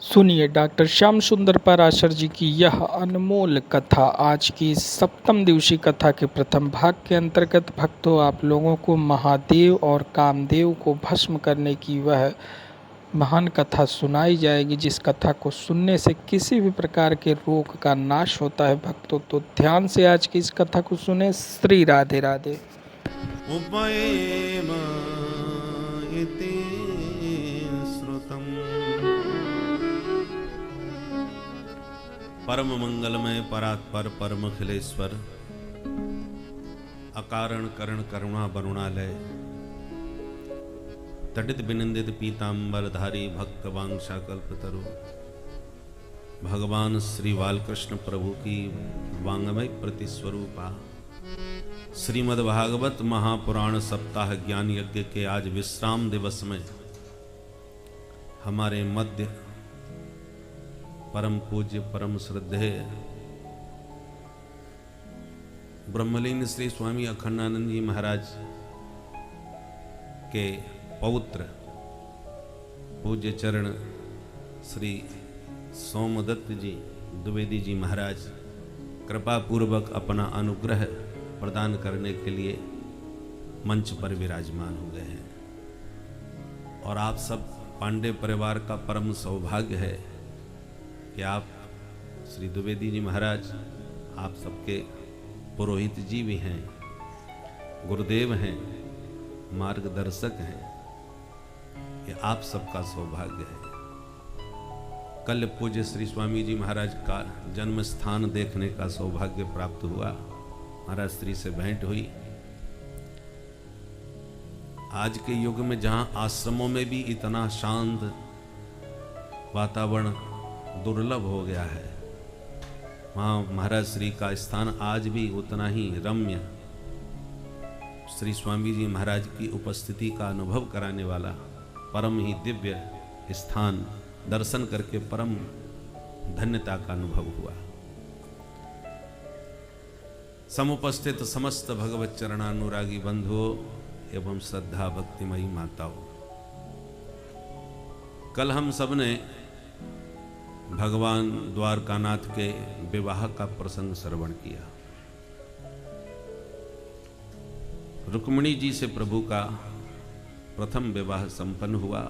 सुनिए डॉक्टर श्याम सुंदर पराशर जी की यह अनमोल कथा। आज की सप्तम दिवसीय कथा के प्रथम भाग के अंतर्गत भक्तों, आप लोगों को महादेव और कामदेव को भस्म करने की वह महान कथा सुनाई जाएगी, जिस कथा को सुनने से किसी भी प्रकार के रोग का नाश होता है। भक्तों, तो ध्यान से आज की इस कथा को सुने। श्री राधे राधे। परम मंगलमय परात्पर परम खिलेश्वर अकारण करण करुणा वरुणालय तटित विनिंदित पीतांबरधारी भक्त वांछा कल्पतरु भगवान श्री बालकृष्ण प्रभु की वांगमय प्रतिस्वरूपा श्रीमद्भागवत महापुराण सप्ताह ज्ञान यज्ञ के आज विश्राम दिवस में हमारे मध्य परम पूज्य परम श्रद्धेय ब्रह्मलीन श्री स्वामी अखंडानंद जी महाराज के पौत्र पूज्य चरण श्री सोमदत्त जी द्विवेदी जी महाराज कृपा पूर्वक अपना अनुग्रह प्रदान करने के लिए मंच पर विराजमान हो गए हैं। और आप सब पांडे परिवार का परम सौभाग्य है कि आप श्री द्विवेदी जी महाराज आप सबके पुरोहित जी भी हैं, गुरुदेव हैं, मार्गदर्शक हैं। ये आप सबका सौभाग्य है। कल पूज्य श्री स्वामी जी महाराज का जन्म स्थान देखने का सौभाग्य प्राप्त हुआ। महाराज श्री से भेंट हुई। आज के युग में जहां आश्रमों में भी इतना शांत वातावरण दुर्लभ हो गया है, वहाँ महाराज श्री का स्थान आज भी उतना ही रम्य, श्री स्वामी जी महाराज की उपस्थिति का अनुभव कराने वाला परम ही दिव्य स्थान दर्शन करके परम धन्यता का अनुभव हुआ। समुपस्थित समस्त भगवत चरणानुरागी बंधुओं एवं श्रद्धा भक्तिमयी माताओं, कल हम सब ने भगवान द्वारकानाथ के विवाह का प्रसंग श्रवण किया। रुक्मिणी जी से प्रभु का प्रथम विवाह संपन्न हुआ।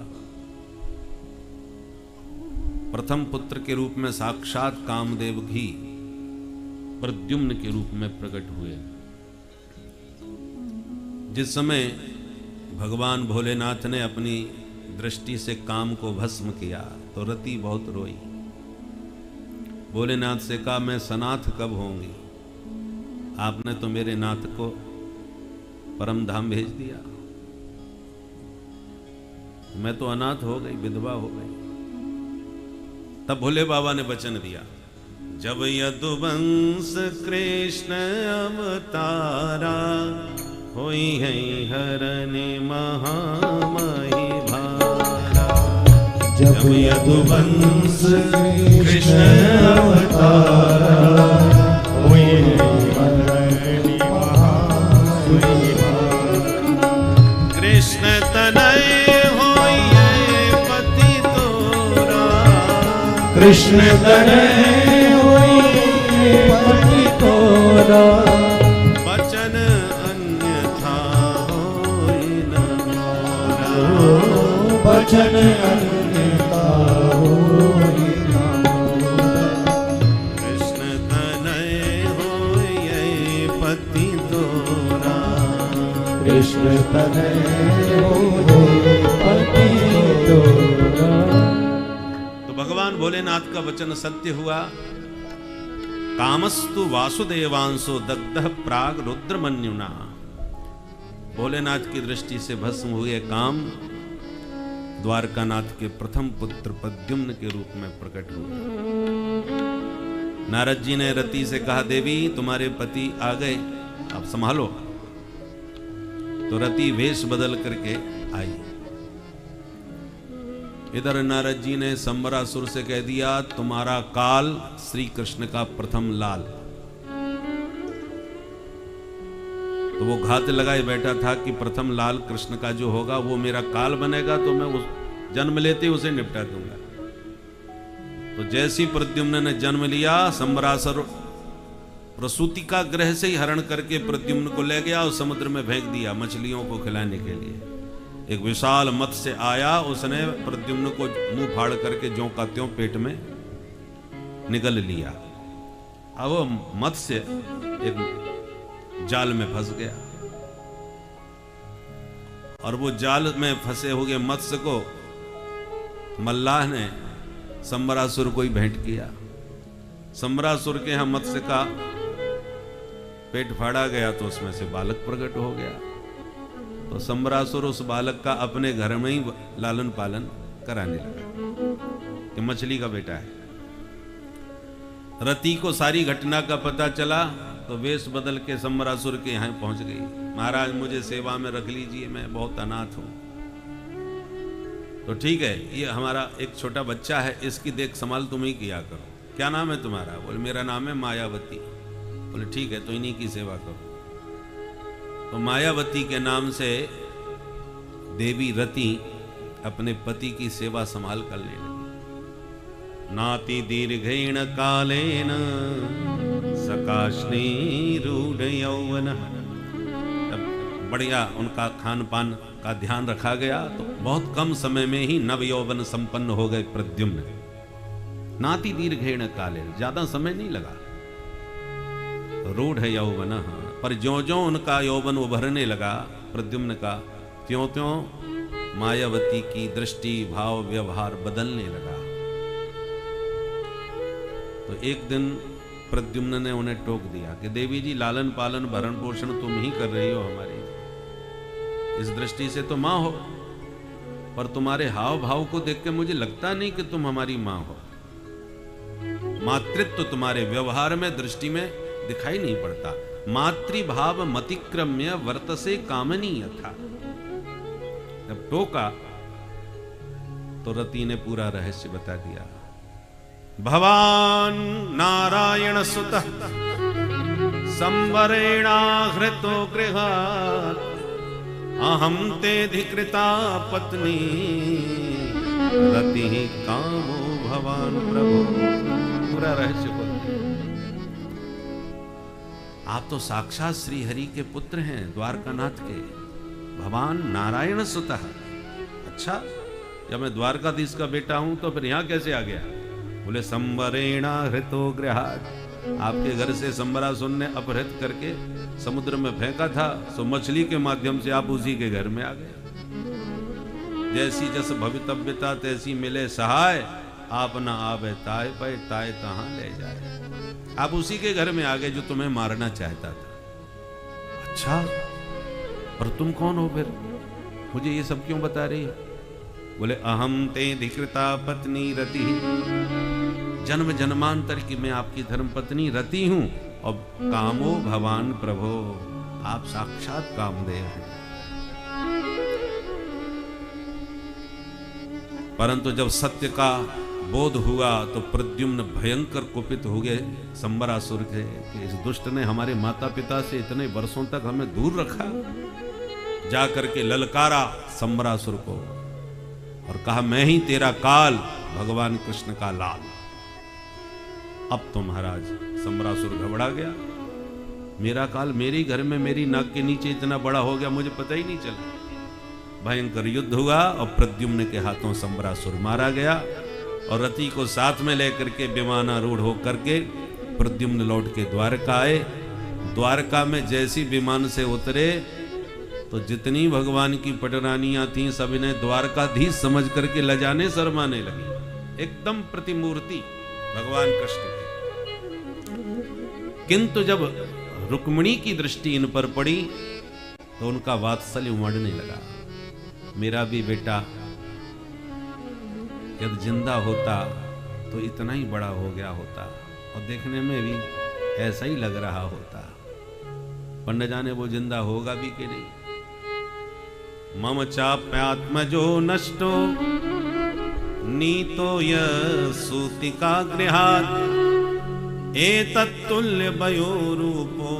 प्रथम पुत्र के रूप में साक्षात कामदेव ही प्रद्युम्न के रूप में प्रकट हुए। जिस समय भगवान भोलेनाथ ने अपनी दृष्टि से काम को भस्म किया तो रति बहुत रोई। भोलेनाथ से कहा, मैं सनाथ कब होंगी? आपने तो मेरे नाथ को परम धाम भेज दिया, मैं तो अनाथ हो गई, विधवा हो गई। तब भोले बाबा ने वचन दिया, जब यदुवंश कृष्ण अवतारा होई है हरने महामही भारा। जब यदुवंश कृष्ण अवतारा होई है हरने महामही भारा। कृष्ण तनय होई है पति तोरा। कृष्ण तनय होई है पति तोरा। वचन अन्यथा होई न मोरा। वचन अन्यथा होई न मोरा। कृष्ण तनय होई है पति तोरा। कृष्ण तनय होई पति तोरा। भगवान भोलेनाथ का वचन सत्य हुआ। कामस्तु वासुदेवांशो दग्धः प्राग रुद्रमन्युना। भोलेनाथ की दृष्टि से भस्म हुए काम द्वारकानाथ के प्रथम पुत्र प्रद्युम्न के रूप में प्रकट हुए। नारद जी ने रति से कहा, देवी तुम्हारे पति आ गए, अब संभालो। तो रति वेश बदल करके आई। इधर नारद जी ने संबरासुर से कह दिया, तुम्हारा काल श्री कृष्ण का प्रथम लाल। तो वो घात लगाए बैठा था कि प्रथम लाल कृष्ण का जो होगा वो मेरा काल बनेगा, तो मैं उस जन्म लेते उसे निपटा दूंगा। तो जैसी प्रद्युम्न ने जन्म लिया, संबरासुर प्रसूति का ग्रह से ही हरण करके प्रद्युम्न को ले गया और समुद्र में फेंक दिया मछलियों को खिलाने के लिए। एक विशाल मत्स्य आया, उसने प्रद्युम्न को मुंह फाड़ करके ज्यों का त्यों पेट में निगल लिया। अब वो मत्स्य एक जाल में फंस गया और वो जाल में फंसे हुए मत्स्य को मल्लाह ने संबरासुर को ही भेंट किया। संबरासुर के यहां मत्स्य का पेट फाड़ा गया तो उसमें से बालक प्रकट हो गया। तो संबरासुर उस बालक का अपने घर में ही लालन पालन कराने लगा कि मछली का बेटा है। रति को सारी घटना का पता चला तो वेश बदल के संबरासुर के यहां पहुंच गई। महाराज मुझे सेवा में रख लीजिए, मैं बहुत अनाथ हूं। तो ठीक है, ये हमारा एक छोटा बच्चा है, इसकी देख संभाल तुम ही किया करो। क्या नाम है तुम्हारा? बोले मेरा नाम है मायावती। बोले ठीक है, तो इन्हीं की सेवा करो। तो मायावती के नाम से देवी रति अपने पति की सेवा संभाल कर लेने लगी। नाति दीर्घेण कालेन सकाशने रूढ़ यौवन। बढ़िया उनका खान पान का ध्यान रखा गया तो बहुत कम समय में ही नव यौवन संपन्न हो गए प्रद्युम्न। नाति दीर्घेण कालेन, ज्यादा समय नहीं लगा। रूढ़ यौवन, पर ज्यों ज्यों उनका यौवन उभरने लगा प्रद्युम्न का, त्यों त्यों मायावती की दृष्टि भाव व्यवहार बदलने लगा। तो एक दिन प्रद्युम्न ने उन्हें टोक दिया कि देवी जी, लालन पालन भरण पोषण तुम ही कर रही हो हमारी, इस दृष्टि से तो मां हो, पर तुम्हारे हाव भाव को देख के मुझे लगता नहीं कि तुम हमारी मां हो। मातृत्व तुम्हारे व्यवहार में दृष्टि में दिखाई नहीं पड़ता। मातृभाव मतिक्रम्य वर्तसे कामनीय था। जब टोका तो रति ने पूरा रहस्य बता दिया। भवान नारायण सुतः संवरेणाहृतो गृहात् अहं ते धिकृता पत्नी रतिः कामो भवान प्रभु। पूरा रहस्य बोल। आप तो साक्षात श्री हरि के पुत्र हैं, द्वारकानाथ के। भगवान नारायण सुतः। अच्छा, जब मैं द्वारकाधीश का बेटा हूं तो फिर यहां कैसे आ गया? बोले संवरेणा हृतो गृहात्, आपके घर से संबरासुर ने अपहृत करके समुद्र में फेंका था, सो मछली के माध्यम से आप उसी के घर में आ गए। जैसी जस भवितव्यता तैसी मिले सहाय, आप न आवे ताय पे ताय कहां ले जाए। आप उसी के घर में आ गए जो तुम्हें मारना चाहता था। अच्छा, और तुम कौन हो फिर? मुझे ये सब क्यों बता रही है? बोले अहम ते धिकृता पत्नी रति, जन्म जन्मांतर की मैं आपकी धर्म पत्नी रति हूं, और कामो भवान प्रभो, आप साक्षात कामदेव हैं। परंतु जब सत्य का बोध हुआ तो प्रद्युम्न भयंकर कुपित हो गए संबरासुर के कि इस दुष्ट ने हमारे माता पिता से इतने वर्षों तक हमें दूर रखा। जाकर के ललकारा संबरासुर को और कहा, मैं ही तेरा काल, भगवान कृष्ण का लाल। अब तो महाराज संबरासुर घबरा गया। मेरा काल मेरे घर में मेरी नाक के नीचे इतना बड़ा हो गया, मुझे पता ही नहीं चला। भयंकर युद्ध हुआ और प्रद्युम्न के हाथों संबरासुर मारा गया और रति को साथ में लेकर के विमानारूढ़ होकर के प्रद्युम्न लौट के द्वारका आए। द्वारका में जैसी विमान से उतरे तो जितनी भगवान की पटरानियां थीं सब इन्हें द्वारकाधीश समझ करके लजाने शर्माने लगी। एकदम प्रतिमूर्ति भगवान कृष्ण की। किंतु जब रुक्मिणी की दृष्टि इन पर पड़ी तो उनका वात्सल्य उमड़ने लगा। मेरा भी बेटा यदि जिंदा होता तो इतना ही बड़ा हो गया होता और देखने में भी ऐसा ही लग रहा होता, पर न जाने वो जिंदा होगा भी कि नहीं। मम चाप्यात्मजो नष्टो नीतो सूतिका गृहात् एतत्तुल्य वयो रूपो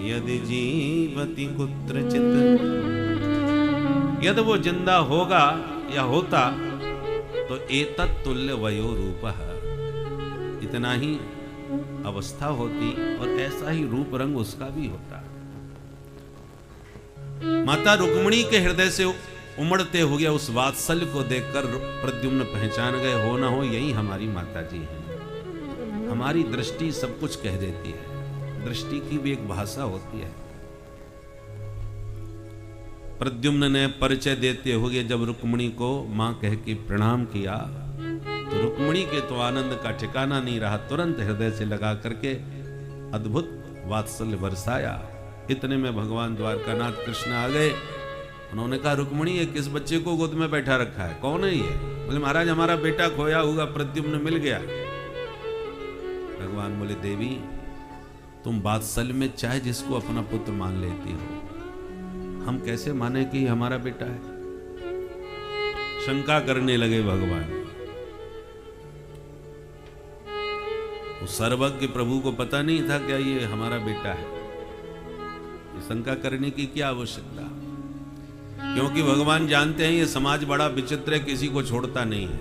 यदि जीवति कुत्रचित्। यदि वो जिंदा होगा या होता तो एतत् तुल्य वयो रूपः, इतना ही अवस्था होती और ऐसा ही रूप रंग उसका भी होता। माता रुक्मिणी के हृदय से उमड़ते हुए उस वात्सल्य को देखकर प्रद्युम्न पहचान गए, हो ना हो यही हमारी माता जी हैं। हमारी दृष्टि सब कुछ कह देती है, दृष्टि की भी एक भाषा होती है। प्रद्युम्न ने परिचय देते हुए जब रुक्मिणी को मां कह के प्रणाम किया तो रुक्मिणी के तो आनंद का ठिकाना नहीं रहा, तुरंत हृदय से लगा करके अद्भुत वात्सल्य बरसाया। इतने में भगवान द्वारकानाथ कृष्ण आ गए। उन्होंने कहा, रुक्मिणी ये किस बच्चे को गोद में बैठा रखा है, कौन है ये? बोले, महाराज हमारा बेटा खोया हुआ प्रद्युम्न मिल गया। भगवान बोले, देवी तुम वात्सल्य में चाहे जिसको अपना पुत्र मान लेती हो, हम कैसे माने कि हमारा बेटा है? शंका करने लगे भगवान। उस सर्वज्ञ प्रभु को पता नहीं था क्या ये हमारा बेटा है। शंका करने की क्या आवश्यकता, क्योंकि भगवान जानते हैं ये समाज बड़ा विचित्र है, किसी को छोड़ता नहीं है।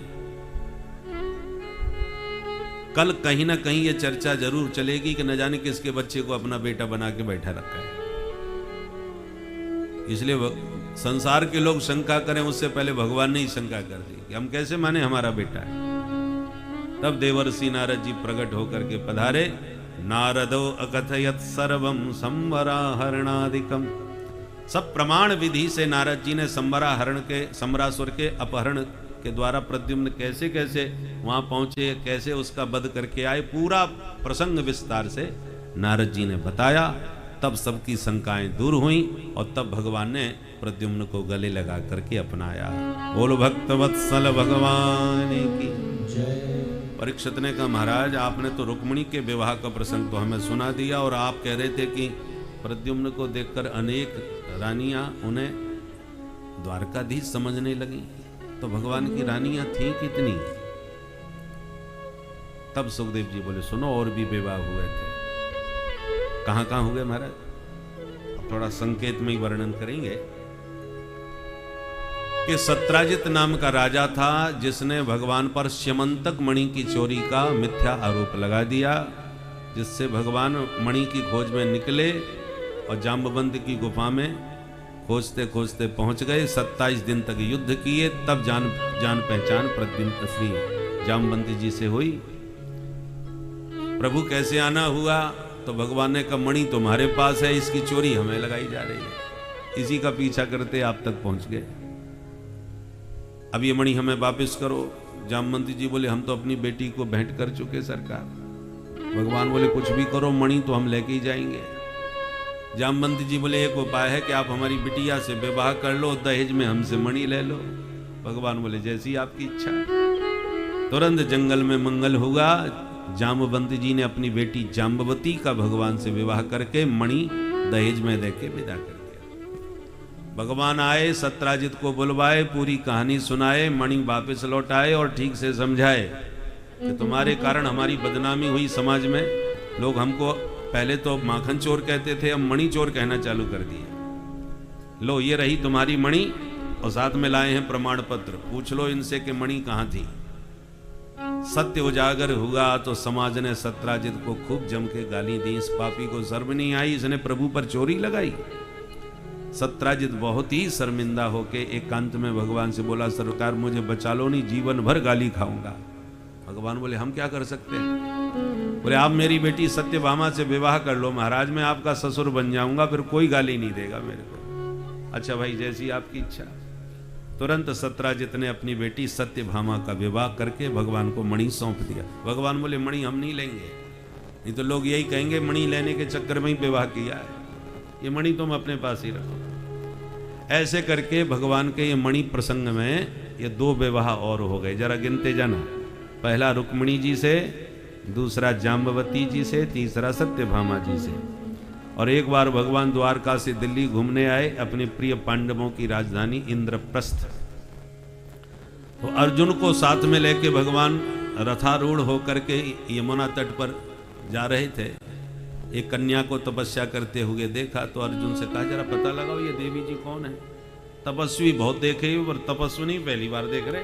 कल कहीं ना कहीं ये चर्चा जरूर चलेगी कि न जाने किसके बच्चे को अपना बेटा बना के बैठा रखा है। इसलिए संसार के लोग शंका करें उससे पहले भगवान ने ही शंका कर दी कि हम कैसे माने हमारा बेटा है। तब देवर्षि नारद जी प्रकट होकर के पधारे। नारदो अकथयत सर्वम संवराहरणादिकम, सब प्रमाण विधि से नारद जी ने संवराहरण के, संवरासुर के अपहरण के द्वारा प्रद्युम्न कैसे कैसे वहां पहुंचे, कैसे उसका वध करके आए, पूरा प्रसंग विस्तार से नारद जी ने बताया। तब सबकी शंकाएं दूर हुई और तब भगवान ने प्रद्युम्न को गले लगा करके अपनाया। बोलो भक्त वत्सल भगवान की जय। परीक्षित ने कहा, महाराज आपने तो रुक्मिणी के विवाह का प्रसंग तो हमें सुना दिया और आप कह रहे थे कि प्रद्युम्न को देखकर अनेक रानियां उन्हें द्वारकाधीश समझने लगी, तो भगवान की रानियां थीं कितनी? तब सुखदेव जी बोले, सुनो और भी विवाह हुए थे। कहां कहां हुए महाराज? अब थोड़ा संकेत में ही वर्णन करेंगे कि सत्राजित नाम का राजा था जिसने भगवान पर स्यमंतक मणि की चोरी का मिथ्या आरोप लगा दिया, जिससे भगवान मणि की खोज में निकले और जाम्बवंत की गुफा में खोजते खोजते पहुंच गए। 27 दिन तक युद्ध किए, तब जान पहचान प्रद्युम्न श्री जाम्बवंत जी से हुई। प्रभु कैसे आना हुआ? तो भगवान ने कहा, मणि तुम्हारे पास है, इसकी चोरी हमें लगाई जा रही है। इसी का पीछा करते आप तक पहुंच गए। अब ये मणि हमें वापस करो। जामवंती जी बोले, हम तो अपनी बेटी को भेंट कर चुके सरकार। भगवान बोले, कुछ भी करो, मणि तो हम लेके ही जाएंगे। जामवंती जी बोले, एक उपाय है कि आप हमारी बिटिया से विवाह कर लो, दहेज में हमसे मणि ले लो। भगवान बोले, जैसी आपकी इच्छा। तुरंत जंगल में मंगल हुआ। जाम्बवंती जी ने अपनी बेटी जाम्बवती का भगवान से विवाह करके मणि दहेज में देके विदा कर दिया। भगवान आए, सत्राजित को बुलवाए, पूरी कहानी सुनाए, मणि वापस लौटाए और ठीक से समझाए कि तुम्हारे कारण हमारी बदनामी हुई समाज में। लोग हमको पहले तो माखन चोर कहते थे, अब मणि चोर कहना चालू कर दिए। लो ये रही तुम्हारी मणि और साथ में लाए हैं प्रमाण पत्र, पूछ लो इनसे कि मणि कहां थी। सत्य उजागर हुआ तो समाज ने सत्राजित को खूब जम के गाली दी। इस पापी को शर्म नहीं आई, इसने प्रभु पर चोरी लगाई। सत्राजित बहुत ही शर्मिंदा होके एकांत में भगवान से बोला, सरकार मुझे बचा लो, नहीं जीवन भर गाली खाऊंगा। भगवान बोले, हम क्या कर सकते हैं? बोले, आप मेरी बेटी सत्यभामा से विवाह कर लो महाराज, मैं आपका ससुर बन जाऊंगा, फिर कोई गाली नहीं देगा मेरे को। अच्छा भाई, जैसी आपकी इच्छा। तुरंत सत्राजित ने अपनी बेटी सत्यभामा का विवाह करके भगवान को मणि सौंप दिया। भगवान बोले, मणि हम नहीं लेंगे, नहीं तो लोग यही कहेंगे मणि लेने के चक्कर में ही विवाह किया है, ये मणि तुम अपने पास ही रखो। ऐसे करके भगवान के ये मणि प्रसंग में ये 2 विवाह और हो गए। जरा गिनते जाना, पहला रुक्मिणी जी से, दूसरा जाम्बवती जी से, तीसरा सत्यभामा जी से। और एक बार भगवान द्वारका से दिल्ली घूमने आए, अपने प्रिय पांडवों की राजधानी इंद्रप्रस्थ। तो अर्जुन को साथ में लेके भगवान रथारूढ़ होकर के यमुना तट पर जा रहे थे। एक कन्या को तपस्या करते हुए देखा तो अर्जुन से कहा, जरा पता लगाओ ये देवी जी कौन है। तपस्वी बहुत देखे पर तपस्विनी पहली बार देख रहे।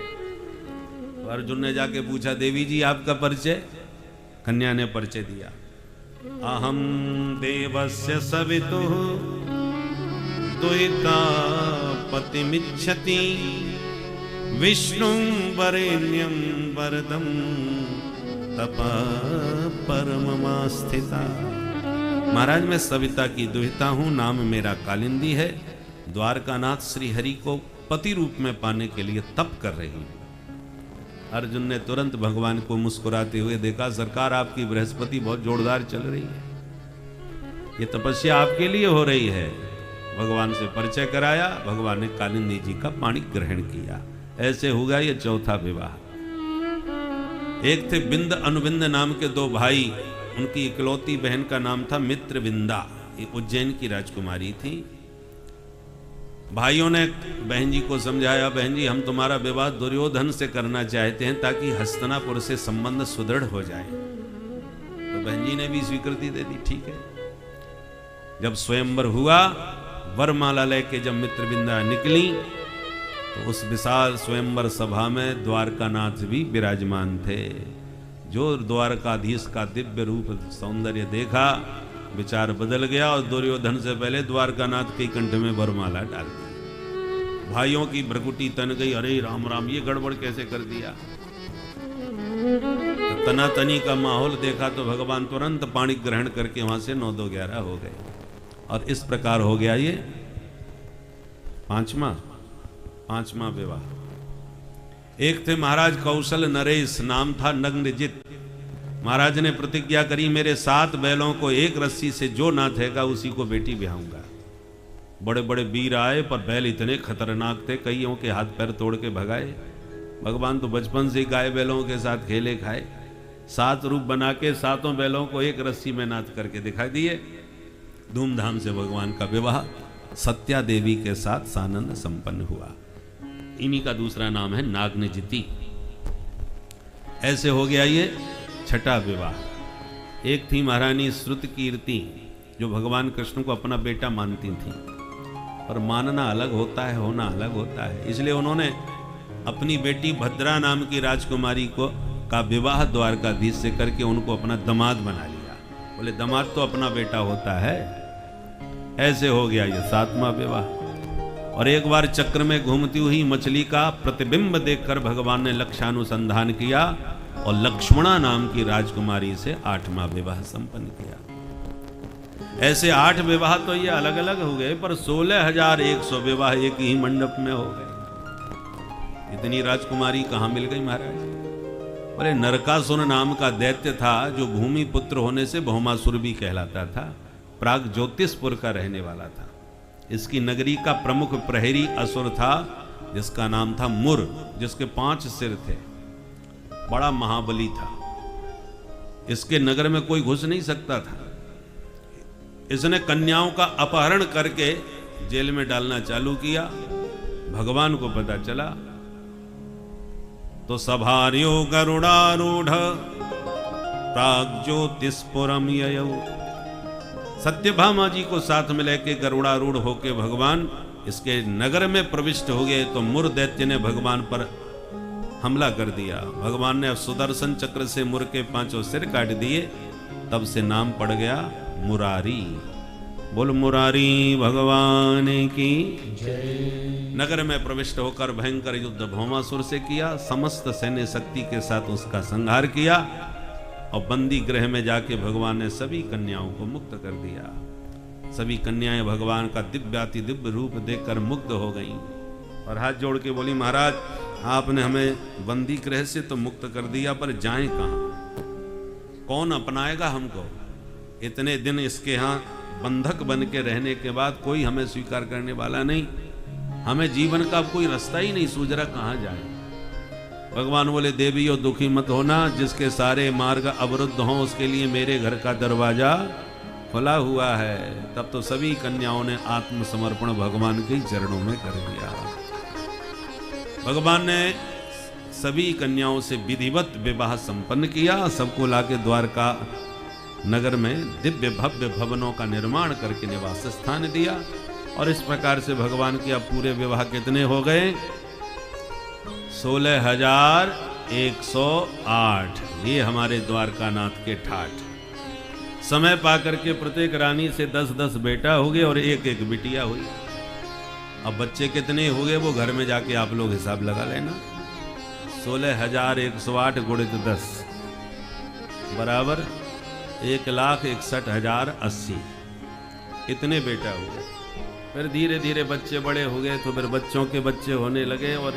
अर्जुन ने जाके पूछा, देवी जी आपका परिचय? कन्या ने परिचय दिया, अहम देवस्य सवितुः द्वैता पतिमिच्छति विष्णुं वरेण्यं वरदं तपः परममास्थिता। महाराज मैं सविता की दुहिता हूं, नाम मेरा कालिंदी है, द्वारकानाथ श्री हरि को पति रूप में पाने के लिए तप कर रही हूं। अर्जुन ने तुरंत भगवान को मुस्कुराते हुए देखा, सरकार आपकी बृहस्पति बहुत जोरदार चल रही है, ये तपस्या आपके लिए हो रही है। भगवान से परिचय कराया, भगवान ने कालिंदी जी का पाणी ग्रहण किया। ऐसे हो गया ये चौथा विवाह। एक थे बिंद अनुबिंद नाम के दो भाई, उनकी इकलौती बहन का नाम था मित्रविंदा, ये उज्जैन की राजकुमारी थी। भाइयों ने बहन जी को समझाया, बहन जी हम तुम्हारा विवाह दुर्योधन से करना चाहते हैं ताकि हस्तिनापुर से संबंध सुदृढ़ हो जाए। तो बहन जी ने भी स्वीकृति दे दी, ठीक है। जब स्वयंवर हुआ, वरमाला लेके जब मित्रविंदा निकली तो उस विशाल स्वयंवर सभा में द्वारकानाथ भी विराजमान थे। जो द्वारकाधीश का दिव्य रूप सौंदर्य देखा, विचार बदल गया और दुर्योधन से पहले द्वारकानाथ के कंठ में वरमाला डाल दी। भाइयों की भ्रकुटी तन गई, अरे राम राम ये गड़बड़ कैसे कर दिया। तो तनातनी का माहौल देखा तो भगवान तुरंत पाणी ग्रहण करके वहां से 9-2-11 हो गए। और इस प्रकार हो गया ये पांचवा विवाह। एक थे महाराज कौशल नरेश, नाम था नग्नजित। महाराज ने प्रतिज्ञा करी, मेरे 7 बैलों को एक रस्सी से जो नाथेगा उसी को बेटी ब्याहूंगा। बड़े बड़े वीर आए पर बैल इतने खतरनाक थे, कईयों के हाथ पैर तोड़ के भगाए। भगवान तो बचपन से गाय बैलों के साथ खेले खाए, 7 रूप बना के 7 बैलों को एक रस्सी में नाथ करके दिखाई दिए। धूमधाम से भगवान का विवाह सत्या देवी के साथ सानंद संपन्न हुआ। इन्हीं का दूसरा नाम है नागनजिति। ऐसे हो गया ये छठा विवाह। एक थी महारानी श्रुत कीर्ति, जो भगवान कृष्ण को अपना बेटा मानती थी, पर मानना अलग होता है, होना अलग होता है। इसलिए उन्होंने अपनी बेटी भद्रा नाम की राजकुमारी का विवाह द्वारकाधीश से करके उनको अपना दामाद बना लिया। बोले दामाद तो अपना बेटा होता है। ऐसे हो गया ये 7वां विवाह। और एक बार चक्र में घूमती हुई मछली का प्रतिबिंब देखकर भगवान ने लक्ष्यानुसंधान किया और लक्ष्मणा नाम की राजकुमारी से 8वां विवाह संपन्न किया। ऐसे 8 विवाह तो ये अलग अलग हो गए, पर 16,100 विवाह एक ही मंडप में हो गए। इतनी राजकुमारी कहां मिल गई महाराज? बोले नरकासुर नाम का दैत्य था, जो भूमि पुत्र होने से भौमासुर भी कहलाता था, प्राग ज्योतिषपुर का रहने वाला था। इसकी नगरी का प्रमुख प्रहरी असुर था, जिसका नाम था मुर, जिसके 5 सिर थे, बड़ा महाबली था। इसके नगर में कोई घुस नहीं सकता था। इसने कन्याओं का अपहरण करके जेल में डालना चालू किया। भगवान को पता चला तो सभार्यो गरुड़ारूढ़ प्राग्ज्योतिषपुरम ययौ। सत्यभामा जी को साथ में लेके गरुड़ारूढ़ होके भगवान इसके नगर में प्रविष्ट हो गए तो मुर दैत्य ने भगवान पर हमला कर दिया। भगवान ने सुदर्शन चक्र से मुर के 5 सिर काट दिए। तब से नाम पड़ गया मुरारी। बोल मुरारी भगवान की जय। नगर में प्रविष्ट होकर भयंकर युद्ध भौमासुर से किया, समस्त सैन्य शक्ति के साथ उसका संहार किया और बंदी गृह में जाके भगवान ने सभी कन्याओं को मुक्त कर दिया। सभी कन्याएं भगवान का दिव्याति दिव्य रूप देखकर मुग्ध हो गईं और हाथ जोड़ के बोली, महाराज आपने हमें बंदी गृह से तो मुक्त कर दिया, पर जाएं कहां? कौन अपनाएगा हमको? इतने दिन इसके यहाँ बंधक बन के रहने के बाद कोई हमें स्वीकार करने वाला नहीं, हमें जीवन का कोई रास्ता ही नहीं सूझ रहा, कहाँ जाए? भगवान बोले, देवियों दुखी मत होना, जिसके सारे मार्ग अवरुद्ध हों उसके लिए मेरे घर का दरवाजा खुला हुआ है। तब तो सभी कन्याओं ने आत्मसमर्पण भगवान के चरणों में कर दिया। भगवान ने सभी कन्याओं से विधिवत विवाह संपन्न किया। सबको लाके द्वारका नगर में दिव्य भव्य भवनों का निर्माण करके निवास स्थान दिया। और इस प्रकार से भगवान के अब पूरे विवाह कितने हो गए? 16,100 108। ये हमारे द्वारकानाथ के ठाठ। समय पा करके प्रत्येक रानी से 10-10 बेटा हो गए और एक एक बिटिया हुई। अब बच्चे कितने हो गए वो घर में जाके आप लोग हिसाब लगा लेना। 16,108 गुणित 10 बराबर 1,61,080। इतने बेटा हुए। फिर धीरे धीरे बच्चे बड़े हो गए तो फिर बच्चों के बच्चे होने लगे और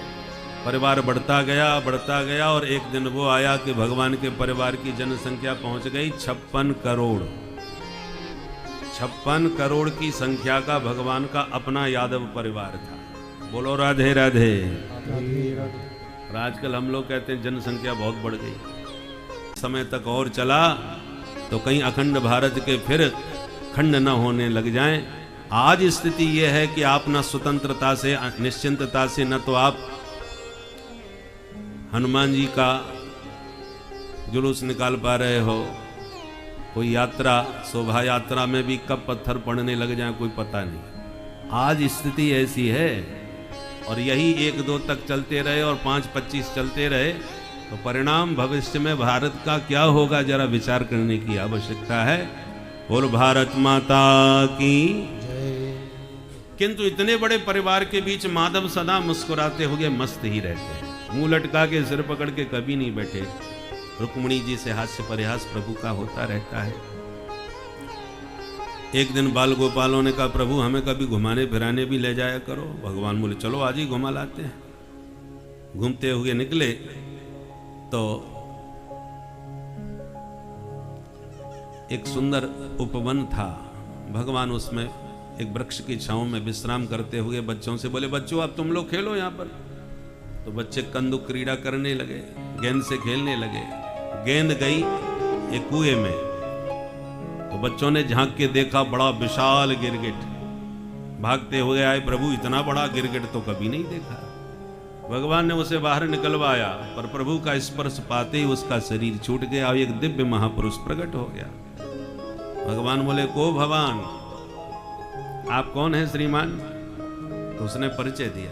परिवार बढ़ता गया और एक दिन वो आया कि भगवान के परिवार की जनसंख्या पहुंच गई 56 करोड़। 56 करोड़ की संख्या का भगवान का अपना यादव परिवार था। बोलो राधे राधे। और आजकल हम लोग कहते हैं जनसंख्या बहुत बढ़ गई। समय तक और चला तो कहीं अखंड भारत के फिर खंड न होने लग जाएं। आज स्थिति यह है कि आप न स्वतंत्रता से निश्चिंतता से न तो आप हनुमान जी का जुलूस निकाल पा रहे हो, कोई यात्रा शोभा यात्रा में भी कब पत्थर पड़ने लग जाए कोई पता नहीं। आज स्थिति ऐसी है और यही 1-2 तक चलते रहे और 5-25 चलते रहे तो परिणाम भविष्य में भारत का क्या होगा जरा विचार करने की आवश्यकता है। बोल भारत माता की। किंतु इतने बड़े परिवार के बीच माधव सदा मुस्कुराते हुए मस्त ही रहते हैं। मुंह लटका के सिर पकड़ के कभी नहीं बैठे। रुक्मिणी जी से हास्य परिहास प्रभु का होता रहता है। एक दिन बाल गोपालों ने कहा प्रभु हमें कभी घुमाने फिराने भी ले जाया करो। भगवान बोले चलो आज ही घुमा लाते हैं। घूमते हुए निकले तो एक सुंदर उपवन था। भगवान उसमें एक वृक्ष की छांव में विश्राम करते हुए बच्चों से बोले बच्चों अब तुम लोग खेलो यहाँ पर। तो बच्चे कंदुक क्रीड़ा करने लगे, गेंद से खेलने लगे। गेंद गई एक कुएं में तो बच्चों ने झांक के देखा बड़ा विशाल गिरगिट। भागते हुए आए प्रभु इतना बड़ा गिरगिट तो कभी नहीं देखा। भगवान ने उसे बाहर निकलवाया पर प्रभु का स्पर्श पाते ही उसका शरीर छूट गया और एक दिव्य महापुरुष प्रकट हो गया। भगवान बोले को भगवान आप कौन हैं श्रीमान? तो उसने परिचय दिया।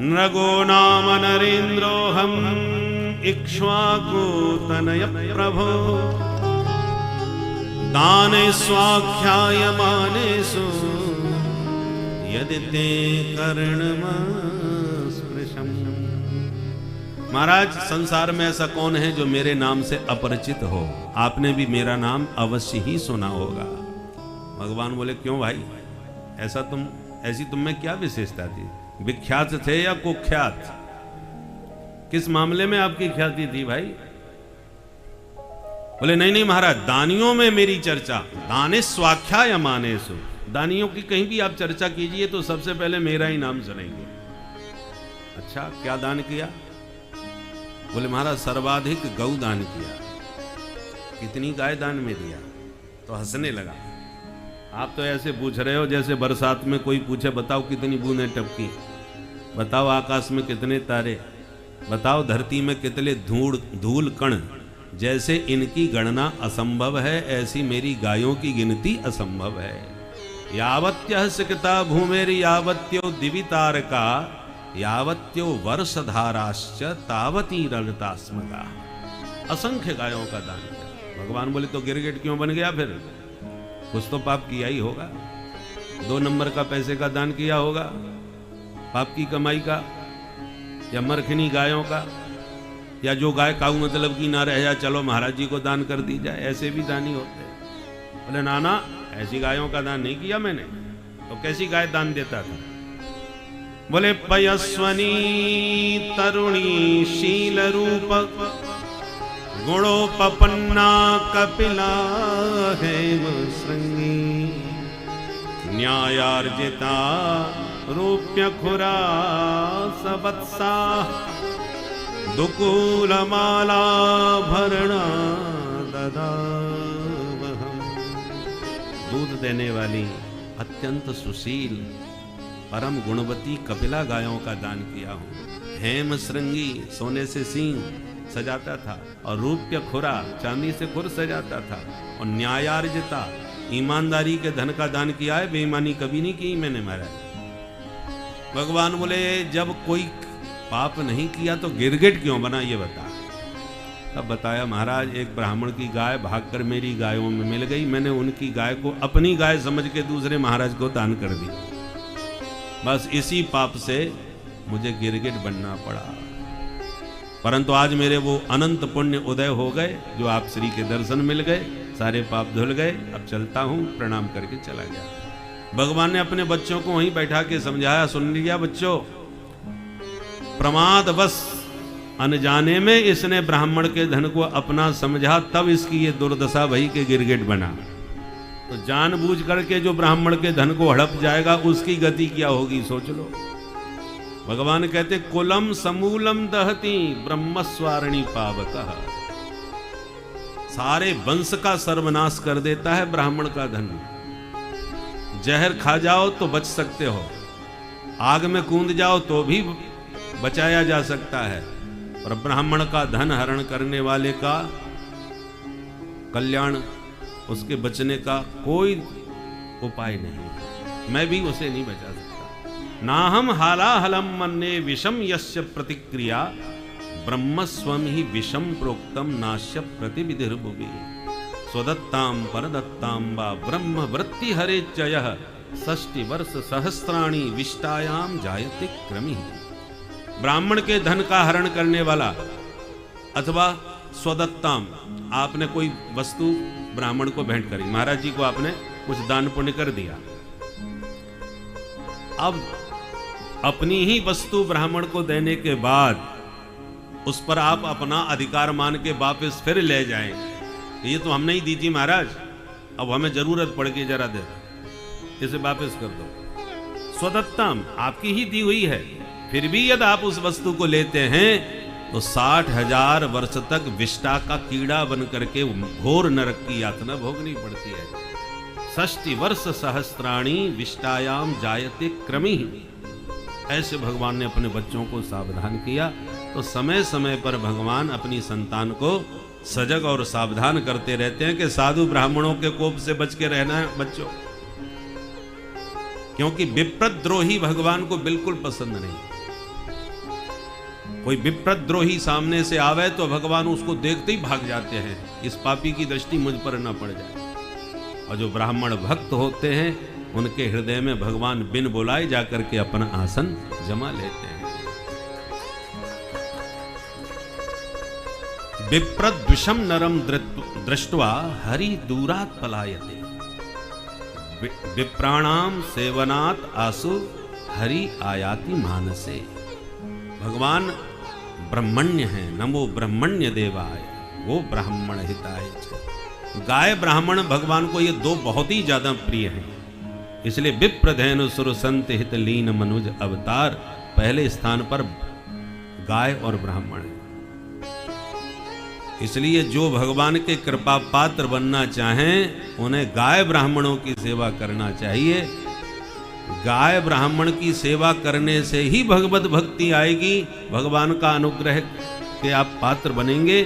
नृगो नाम नरेंद्रो हम इक्ष्वाकु तनय प्रभो दाने स्वाख्यायमानेषु यदि ते कर्णमस्पृशम्। महाराज संसार में ऐसा कौन है जो मेरे नाम से अपरिचित हो? आपने भी मेरा नाम अवश्य ही सुना होगा। भगवान बोले क्यों भाई ऐसी तुम में क्या विशेषता थी? विख्यात थे या कुख्यात? किस मामले में आपकी ख्याति थी भाई? बोले नहीं महाराज दानियों में मेरी चर्चा। दाने स्वाख्या या मानेसु। दानियों की कहीं भी आप चर्चा कीजिए तो सबसे पहले मेरा ही नाम सुनेंगे। अच्छा क्या दान किया? बोले महाराज सर्वाधिक गौ दान किया। कितनी गाय दान में दिया? तो हंसने लगा। आप तो ऐसे पूछ रहे हो जैसे बरसात में कोई पूछे बताओ कितनी बूंदें टपकी, बताओ आकाश में कितने तारे, बताओ धरती में कितने धूल कण। जैसे इनकी गणना असंभव है ऐसी मेरी गायों की गिनती असंभव है। यावत्यः सिकता भूमेर यावत्यो दिवितारका यावत्यो वर्षधाराश्च तावती रलतास्मगा। असंख्य गायों का दान किया। भगवान बोले तो गिरगिट क्यों बन गया? फिर कुछ तो पाप किया ही होगा। 2 नंबर का पैसे का दान किया होगा, पाप की कमाई का, या मरखनी गायों का, या जो गाय काऊ मतलब की ना रह जाए चलो महाराज जी को दान कर दी जाए। ऐसे भी दानी होते हैं। बोले नाना ऐसी गायों का दान नहीं किया मैंने। तो कैसी गाय दान देता था? बोले पयस्वनी तरुणी शील रूप गुणोपपन्ना कपिला हेम श्रृंगी न्यायार्जिता रूप्य खुरा सबत्सा दुकूलमाला भरणा ददावहम। दूध देने वाली अत्यंत सुशील परम गुणवती कपिला गायों का दान किया हूँ। हेम श्रृंगी सोने से सींग सजाता था और रूप्य खुरा चांदी से खुर सजाता था और न्यायार्जिता ईमानदारी के धन का दान किया है। बेईमानी कभी नहीं की मैंने महाराज। भगवान बोले जब कोई पाप नहीं किया तो गिरगिट क्यों बना ये बता। तब बताया महाराज एक ब्राह्मण की गाय भागकर मेरी गायों में मिल गई, मैंने उनकी गाय को अपनी गाय समझ के दूसरे महाराज को दान कर दी, बस इसी पाप से मुझे गिरगिट बनना पड़ा। परंतु आज मेरे वो अनंत पुण्य उदय हो गए, जो आप श्री के दर्शन मिल गए, सारे पाप धुल गए, अब चलता हूं। प्रणाम करके चला गया। भगवान ने अपने बच्चों को वहीं बैठा के समझाया, सुन लिया बच्चों, प्रमादवश अनजाने में इसने ब्राह्मण के धन को अपना समझा, तब इसकी ये दुर्दशा भई के गिरगिट बना। तो जानबूझ करके जो ब्राह्मण के धन को हड़प जाएगा उसकी गति क्या होगी सोच लो। भगवान कहते कुलम समूलम दहती ब्रह्मस्वारिणी पावकः, सारे वंश का सर्वनाश कर देता है ब्राह्मण का धन। जहर खा जाओ तो बच सकते हो, आग में कूद जाओ तो भी बचाया जा सकता है, और ब्राह्मण का धन हरण करने वाले का कल्याण, उसके बचने का कोई उपाय नहीं। मैं भी उसे नहीं बचा सकता। ना हम हालाहलम मन्ने विषम यस्य प्रतिक्रिया, ब्रह्मस्वम ही विषम प्रोक्तम नाश्य प्रतिविधिर्भुवि। स्वदत्ताम परदत्ताम वा ब्रह्म वृत्ति हरे चयः, षष्टि वर्ष सहस्राणि विष्टायाम जायते क्रमि। ब्राह्मण के धन का हरण करने वाला, अथवा स्वदत्ताम, आपने कोई वस्तु ब्राह्मण को भेंट करी, महाराज जी को आपने कुछ दान पुण्य कर दिया, अब अपनी ही वस्तु ब्राह्मण को देने के बाद उस पर आप अपना अधिकार मान के वापस फिर ले जाएं, ये तो हम नहीं दी थी महाराज, अब हमें जरूरत पड़ गई, जरा दे, इसे वापस कर दो। स्वदत्ताम, आपकी ही दी हुई है, फिर भी यदि आप उस वस्तु को लेते हैं तो 60,000 वर्ष तक विष्टा का कीड़ा बन करके घोर नरक की यातना भोगनी पड़ती है। षष्टि वर्ष सहस्राणि विष्टायाम जायते क्रमि। ऐसे भगवान ने अपने बच्चों को सावधान किया। तो समय समय पर भगवान अपनी संतान को सजग और सावधान करते रहते हैं कि साधु ब्राह्मणों के कोप से बच के रहना है बच्चों, क्योंकि विप्रद्रोही भगवान को बिल्कुल पसंद नहीं। कोई विप्रद्रोही सामने से आवे तो भगवान उसको देखते ही भाग जाते हैं, इस पापी की दृष्टि मुझ पर न पड़ जाए। और जो ब्राह्मण भक्त होते हैं उनके हृदय में भगवान बिन बुलाए जाकर के अपना आसन जमा लेते हैं। विप्रद्विषम नरम दृष्ट्वा हरि दूरात् पलायते, विप्राणाम सेवनात् आसु हरि आयाति मानसे। भगवान ब्रह्मण्य है, नमो ब्रह्मण्य देवाय, वो ब्राह्मण हिताय। गाय ब्राह्मण भगवान को ये दो बहुत ही ज्यादा प्रिय हैं, इसलिए विप्रधेनु सुर संत हित लीन मनुज अवतार, पहले स्थान पर गाय और ब्राह्मण है। इसलिए जो भगवान के कृपा पात्र बनना चाहें उन्हें गाय ब्राह्मणों की सेवा करना चाहिए। गाय ब्राह्मण की सेवा करने से ही भगवत भक्ति आएगी, भगवान का अनुग्रह के आप पात्र बनेंगे।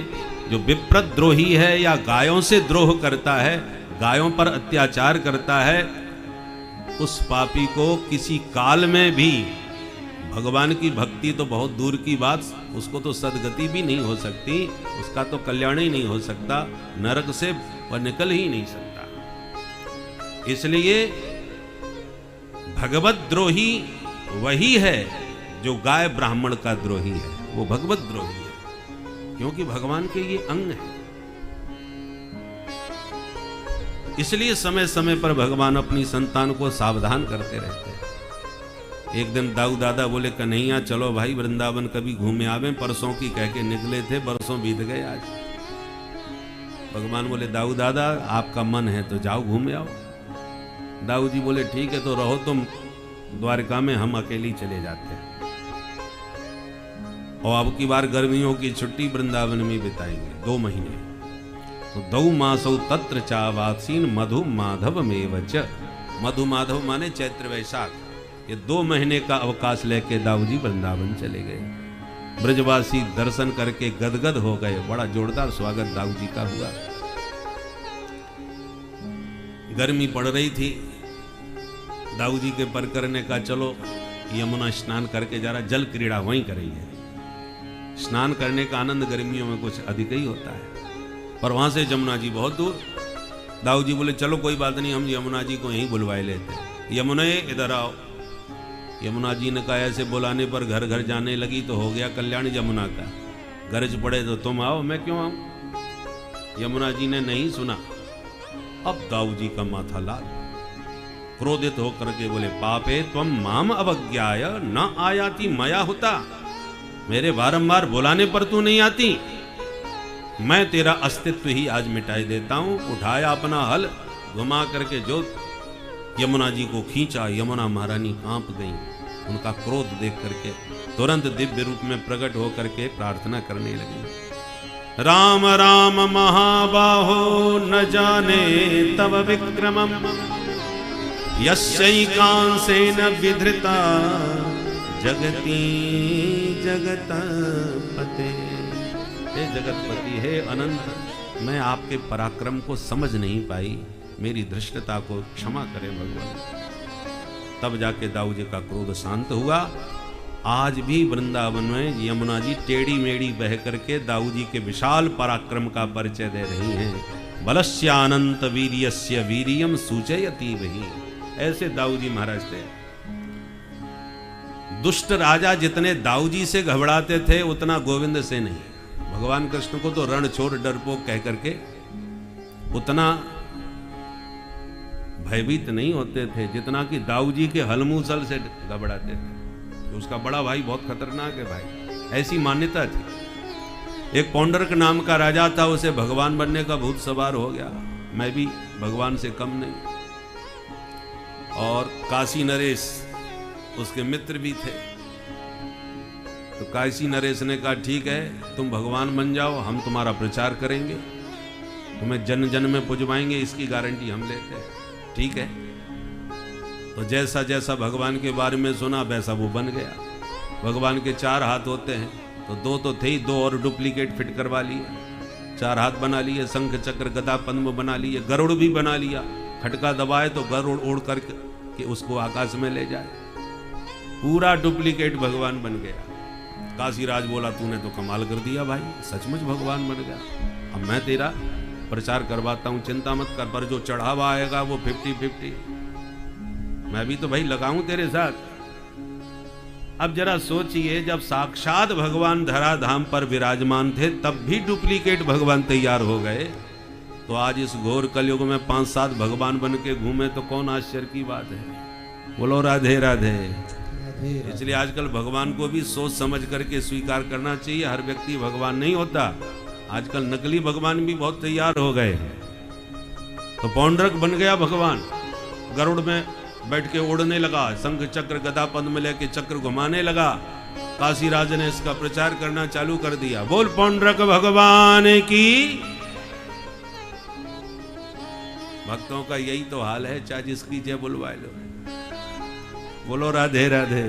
जो विप्रद्रोही है या गायों से द्रोह करता है, गायों पर अत्याचार करता है, उस पापी को किसी काल में भी भगवान की भक्ति तो बहुत दूर की बात, उसको तो सदगति भी नहीं हो सकती, उसका तो कल्याण ही नहीं हो सकता, नरक से वह निकल ही नहीं सकता। इसलिए भगवत द्रोही वही है जो गाय ब्राह्मण का द्रोही है, वो भगवत द्रोही है, क्योंकि भगवान के ये अंग है। इसलिए समय समय पर भगवान अपनी संतान को सावधान करते रहते हैं। एक दिन दाऊ दादा बोले, कन्हैया चलो भाई वृंदावन कभी घूमे आवे, परसों की कह के निकले थे, बरसों बीत गए आज। भगवान बोले, दाऊ दादा आपका मन है तो जाओ घूमे आओ। दाऊ जी बोले, ठीक है तो रहो तुम द्वारका में, हम अकेले चले जाते हैं। और अब की बार गर्मियों की छुट्टी वृंदावन में बिताएंगे 2 महीने। तो दौ मासौ तत्र चावासीन मधु माधव मेव च। मधु माधव माने चैत्र वैशाख। ये 2 महीने का अवकाश लेके दाऊ जी वृंदावन चले गए। ब्रजवासी दर्शन करके गदगद हो गए, बड़ा जोरदार स्वागत दाऊ जी का हुआ। गर्मी पड़ रही थी, दाऊ जी के पर करने का चलो यमुना स्नान करके जरा जल क्रीड़ा वहीं करेंगे। स्नान करने का आनंद गर्मियों में कुछ अधिक ही होता है, पर वहां से यमुना जी बहुत दूर। दाऊ जी बोले चलो कोई बात नहीं, हम यमुना जी को यहीं बुलवाए लेते हैं। यमुना इधर आओ। यमुना जी ने कहा, ऐसे बुलाने पर घर घर जाने लगी तो हो गया कल्याण यमुना का। गरज पड़े तो तुम आओ, मैं क्यों आऊं? यमुना जी ने नहीं सुना। अब दाऊ जी का माथा लाल, क्रोधित होकर के बोले, पापे त्वम माम अवज्ञाय न आयाति मया होता। मेरे बारंबार बुलाने पर तू नहीं आती, मैं तेरा अस्तित्व ही आज मिटाई देता हूं। उठाया अपना हल, घुमा करके जो यमुना जी को खींचा। यमुना महारानी कांप गई। उनका क्रोध देख करके तुरंत दिव्य रूप में प्रकट होकर के प्रार्थना करने लगी। राम राम महाबाहो न जाने तव विक्रमम, यस्यैकांसेन विधृता जगती जगतपते। हे जगतपति, हे अनंत, मैं आपके पराक्रम को समझ नहीं पाई, मेरी धृष्टता को क्षमा करें भगवान। तब जाके दाऊ जी का क्रोध शांत हुआ। आज भी वृंदावन में यमुना जी टेढ़ी मेढ़ी बह करके दाऊ जी के विशाल पराक्रम का परिचय दे रही हैं। बलस्यानंत वीर्यस्य वीर्यम सूचयति वही। ऐसे दाऊ जी महाराज थे। दुष्ट राजा जितने दाऊ जी से घबराते थे उतना गोविंद से नहीं। भगवान कृष्ण को तो रणछोड़ डरपोक कह करके उतना भयभीत नहीं होते थे जितना कि दाऊ जी के हलमूसल से घबराते थे। तो उसका बड़ा भाई बहुत खतरनाक है भाई, ऐसी मान्यता थी। एक पौंडरक नाम का राजा था, उसे भगवान बनने का भूत सवार हो गया। मैं भी भगवान से कम नहीं। और काशी नरेश उसके मित्र भी थे। तो काशी नरेश ने कहा, ठीक है तुम भगवान बन जाओ, हम तुम्हारा प्रचार करेंगे, तुम्हें जन जन में पुजवाएंगे, इसकी गारंटी हम लेते हैं। ठीक है। तो जैसा जैसा भगवान के बारे में सुना वैसा वो बन गया। भगवान के 4 हाथ होते हैं, तो 2 तो थे ही, 2 और डुप्लीकेट फिट करवा लिए। 4 हाथ बना लिए, शंख चक्र गदा पद्म बना लिए, गरुड़ भी बना लिया। खटका दबाए तो गरुड़ उड़ करके उसको आकाश में ले जाए। पूरा डुप्लीकेट भगवान बन गया। काशीराज बोला, तूने तो कमाल कर दिया भाई, सचमुच भगवान बन गया। अब मैं तेरा प्रचार करवाता हूं, चिंता मत कर, पर जो चढ़ावा आएगा वो 50-50 मैं भी तो भाई लगाऊं तेरे साथ। अब जरा सोचिए, जब साक्षात भगवान धराधाम पर विराजमान थे तब भी डुप्लीकेट भगवान तैयार हो गए, तो आज इस घोर कलयुग में 5-7 भगवान बन के घूमे तो कौन आश्चर्य की बात है। बोलो राधे राधे। इसलिए आजकल भगवान को भी सोच समझ करके स्वीकार करना चाहिए। हर व्यक्ति भगवान नहीं होता। आजकल नकली भगवान भी बहुत तैयार हो गए हैं। तो पौंडरक बन गया भगवान, गरुड़ में बैठ के उड़ने लगा, शंख चक्र गदा पद्म लेके चक्र घुमाने लगा। काशीराज ने इसका प्रचार करना चालू कर दिया। बोल पौंडरक भगवान की। भक्तों का यही तो हाल है, चाहे जिसकी जय बुलवा लो। बोलो राधे राधे।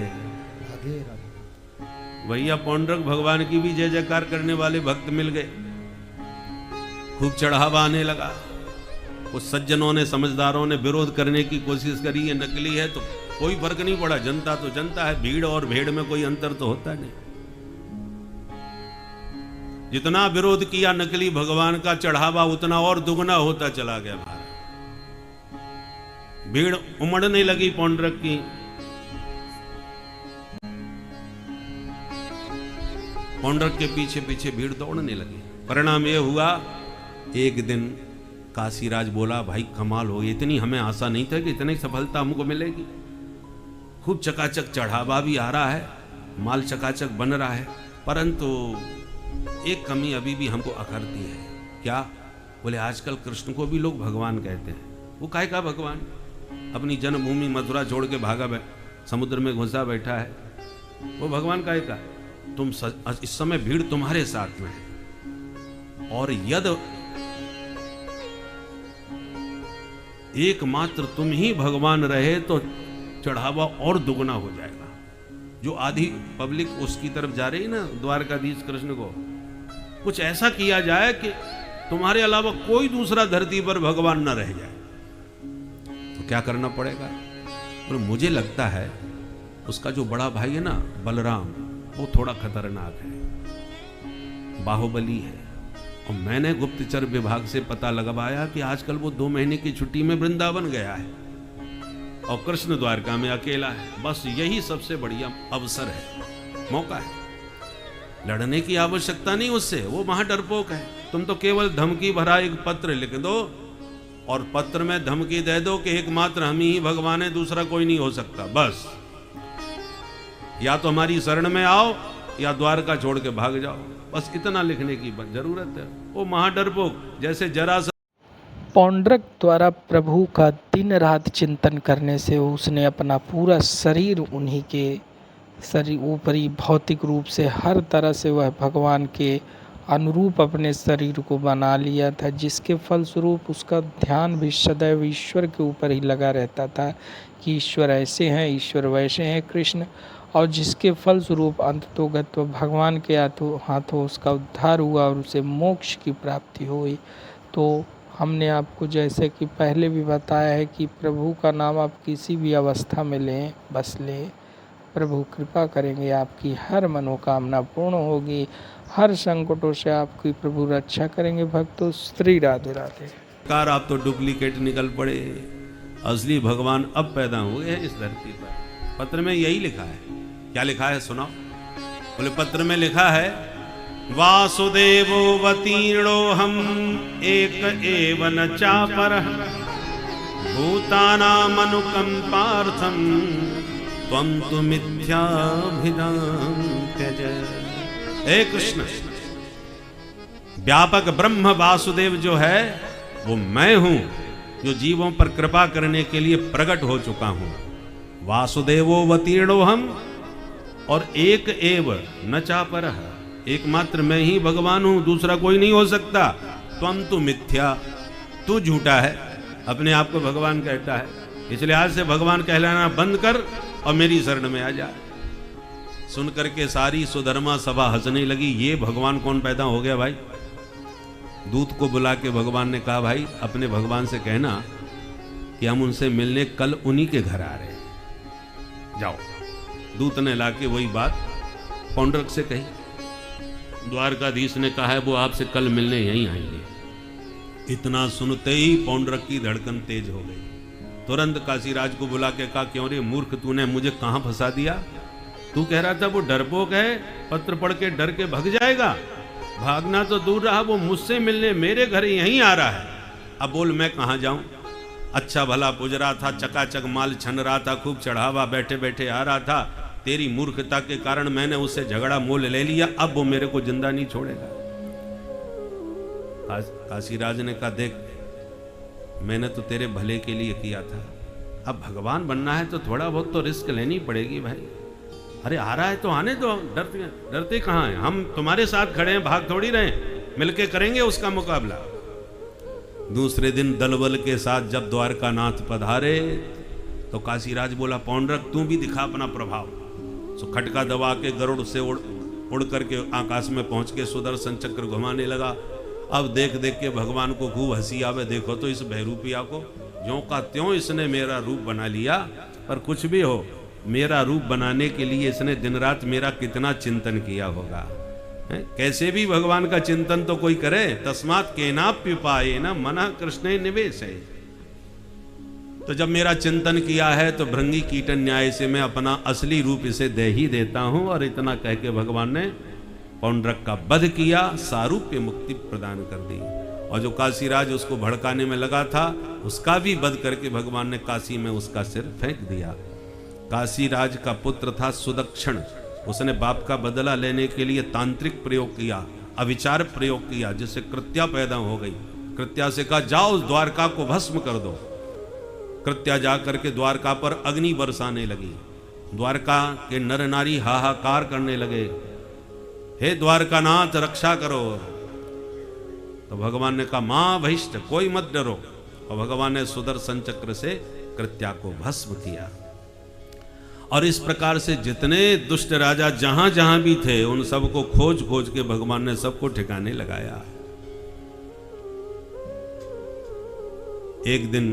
भैया पौंडरक भगवान की भी जय जयकार करने वाले भक्त मिल गए। खूब चढ़ावा आने लगा। कुछ सज्जनों ने, समझदारों ने विरोध करने की कोशिश करी, ये नकली है, तो कोई फर्क नहीं पड़ा। जनता तो जनता है, भीड़ और भेड़ में कोई अंतर तो होता नहीं। जितना विरोध किया नकली भगवान का, चढ़ावा उतना और दुगना होता चला गया। भीड़ उमड़ने लगी पौंडरक की। पौंडरक के पीछे पीछे भीड़ दौड़ने लगी। परिणाम यह हुआ, एक दिन काशीराज बोला, भाई कमाल हो गई, इतनी हमें आशा नहीं था कि इतनी सफलता हमको मिलेगी। खूब चकाचक चढ़ावा भी आ रहा है, माल चकाचक बन रहा है, परंतु एक कमी अभी भी हमको अखरती है। क्या? बोले आजकल कृष्ण को भी लोग भगवान कहते हैं। वो काहे का भगवान? अपनी जन्मभूमि मथुरा छोड़ के भागा समुद्र में घुसा बैठा है, वो भगवान काहे का? तुम इस समय भीड़ तुम्हारे साथ में है, और यदि एकमात्र तुम ही भगवान रहे तो चढ़ावा और दुगना हो जाएगा। जो आधी पब्लिक उसकी तरफ जा रही ना, द्वारकाधीश कृष्ण को, कुछ ऐसा किया जाए कि तुम्हारे अलावा कोई दूसरा धरती पर भगवान न रह जाए। तो क्या करना पड़ेगा? और मुझे लगता है उसका जो बड़ा भाई है ना बलराम, वो थोड़ा खतरनाक है, बाहुबली है। और मैंने गुप्तचर विभाग से पता लगवाया कि आजकल वो 2 महीने की छुट्टी में वृंदावन गया है और कृष्ण द्वारका में अकेला है। बस यही सबसे बढ़िया अवसर है, मौका है। लड़ने की आवश्यकता नहीं उससे, वो वहां डरपोक है। तुम तो केवल धमकी भरा एक पत्र लिख दो और पत्र में धमकी दे दो कि एकमात्र हम ही भगवान है, दूसरा कोई नहीं हो सकता। बस या तो हमारी शरण में आओ या द्वारका छोड़ के भाग जाओ, बस इतना लिखने की जरूरत है। वो महाडरपोक जैसे जरा सा पौंड्रक द्वारा प्रभु का दिन रात चिंतन करने से उसने अपना पूरा शरीर उन्हीं के शरीर ऊपरी भौतिक रूप से हर तरह से वह भगवान के अनुरूप अपने शरीर को बना लिया था, जिसके फलस्वरूप उसका ध्यान भी सदैव ईश्वर के ऊपर ही लगा रहता था कि ईश्वर ऐसे हैं, ईश्वर वैसे हैं कृष्ण। और जिसके फलस्वरूप अंततोगत भगवान के हाथों उसका उद्धार हुआ और उसे मोक्ष की प्राप्ति हुई। तो हमने आपको जैसे कि पहले भी बताया है कि प्रभु का नाम आप किसी भी अवस्था में लें, बस लें, प्रभु कृपा करेंगे, आपकी हर मनोकामना पूर्ण होगी, हर संकटों से आपकी प्रभु रक्षा करेंगे। भक्तों, श्री राधे राधे। कार आप तो डुप्लीकेट निकल पड़े, असली भगवान अब पैदा हुए हैं इस धरती पर। पत्र में यही लिखा है। क्या लिखा है सुनाओ? बोले पत्र में लिखा है वासुदेवो वतीर्णो हम एक एव न चापरः भूतानामनुकंपार्थम त्वं तु मिथ्याभिधां त्यज। हे कृष्ण, व्यापक ब्रह्म वासुदेव जो है वो मैं हूं, जो जीवों पर कृपा करने के लिए प्रकट हो चुका हूं। वासुदेवो वतीर्णो हम, और एक एव न चापरः, एकमात्र मैं ही भगवान हूं, दूसरा कोई नहीं हो सकता। त्वं तु मिथ्या, तू झूठा है, अपने आप को भगवान कहता है, इसलिए आज से भगवान कहलाना बंद कर और मेरी शरण में आ जा। सुन करके सारी सुधर्मा सभा हंसने लगी। ये भगवान कौन पैदा हो गया भाई? दूत को बुला के भगवान ने कहा, भाई अपने भगवान से कहना कि हम उनसे मिलने कल उन्हीं के घर आ रहे हैं, जाओ। दूत ने लाके वही बात पौंड्रक से कही। द्वारकाधीश ने कहा है वो आपसे कल मिलने यहीं आएंगे। इतना सुनते ही पौंड्रक की धड़कन तेज हो गई। तुरंत काशीराज को बुला के कहा, क्यों रे मूर्ख, तूने मुझे कहां फंसा दिया? तू कह रहा था वो डरपोक है, पत्र पढ़ के डर के भाग जाएगा। भागना तो दूर रहा, वो मुझसे मिलने मेरे घर यहीं आ रहा है। अब बोल मैं कहां जाऊं? अच्छा भला पुज रहा था, चकाचक माल छन रहा था, खूब चढ़ावा बैठे बैठे आ रहा था। तेरी मूर्खता के कारण मैंने उससे झगड़ा मोल ले लिया, अब वो मेरे को जिंदा नहीं छोड़ेगा। काशीराज ने कहा, देख मैंने तो तेरे भले के लिए किया था, अब भगवान बनना है तो थोड़ा बहुत तो रिस्क लेनी पड़ेगी भाई। अरे आ रहा है तो आने दो, डरते कहाँ हैं? हम तुम्हारे साथ खड़े हैं, भाग थोड़ी रहे, मिलके करेंगे उसका मुकाबला। दूसरे दिन दलबल के साथ जब द्वारका नाथ पधारे तो काशीराज बोला, पौंड्रक तू भी दिखा अपना प्रभाव। सो खटका दबा के गरुड़ से उड़ करके आकाश में पहुंच के सुदर्शन चक्र घुमाने लगा। अब देख देख के भगवान को खूब हंसी आवे, देखो तो इस बहरूपिया को, ज्यों का त्यों इसने मेरा रूप बना लिया। पर कुछ भी हो, मेरा रूप बनाने के लिए इसने दिन रात मेरा कितना चिंतन किया होगा। कैसे भी भगवान का चिंतन तो कोई करे। तस्मात् केनाप्युपाये न मनः कृष्णे निवेश है। तो जब मेरा चिंतन किया है तो भृंगी कीटन न्याय से मैं अपना असली रूप इसे दे ही देता हूं। और इतना कह के भगवान ने पौंड्रक का वध किया, सारूप्य मुक्ति प्रदान कर दी। और जो काशीराज उसको भड़काने में लगा था उसका भी वध करके भगवान ने काशी में उसका सिर फेंक दिया। काशीराज का पुत्र था सुदक्षण, उसने बाप का बदला लेने के लिए तांत्रिक प्रयोग किया, अविचार प्रयोग किया, जिससे कृत्या पैदा हो गई। कृत्या से कहा, जाओ उस द्वारका को भस्म कर दो। कृत्या जाकर के द्वारका पर अग्नि बरसाने लगी। द्वारका के नर नारी हाहाकार करने लगे, हे द्वारकानाथ रक्षा करो। तो भगवान ने कहा, मां भइष्ट, कोई मत डरो। और भगवान ने सुदर्शन चक्र से कृत्या को भस्म किया। और इस प्रकार से जितने दुष्ट राजा जहां जहां भी थे उन सबको खोज खोज के भगवान ने सबको ठिकाने लगाया। एक दिन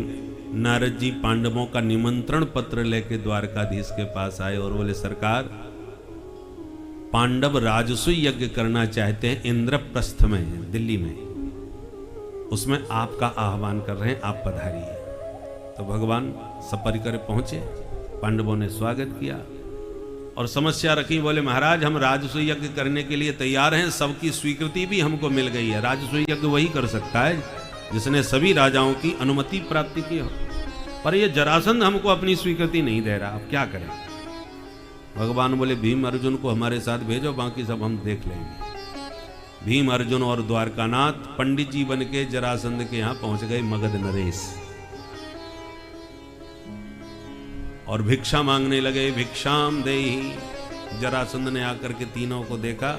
नारद जी पांडवों का निमंत्रण पत्र लेके द्वारकाधीश के पास आए और बोले सरकार, पांडव राजसूय यज्ञ करना चाहते हैं इंद्रप्रस्थ में, दिल्ली में, उसमें आपका आह्वान कर रहे हैं, आप पधारिए। तो भगवान सपरिकर पहुंचे, पांडवों ने स्वागत किया और समस्या रखी। बोले महाराज, हम राजसूय यज्ञ करने के लिए तैयार हैं, सबकी स्वीकृति भी हमको मिल गई है। राजसूय यज्ञ वही कर सकता है जिसने सभी राजाओं की अनुमति प्राप्त की हो, पर ये जरासंध हमको अपनी स्वीकृति नहीं दे रहा, अब क्या करें। भगवान बोले भीम अर्जुन को हमारे साथ भेजो, बाकी सब हम देख लेंगे। भीम अर्जुन और द्वारकानाथ पंडित जी बन के जरासंध के यहां पहुंच गए, मगध नरेश, और भिक्षा मांगने लगे। भिक्षाम देहि। जरासंध ने आकर के तीनों को देखा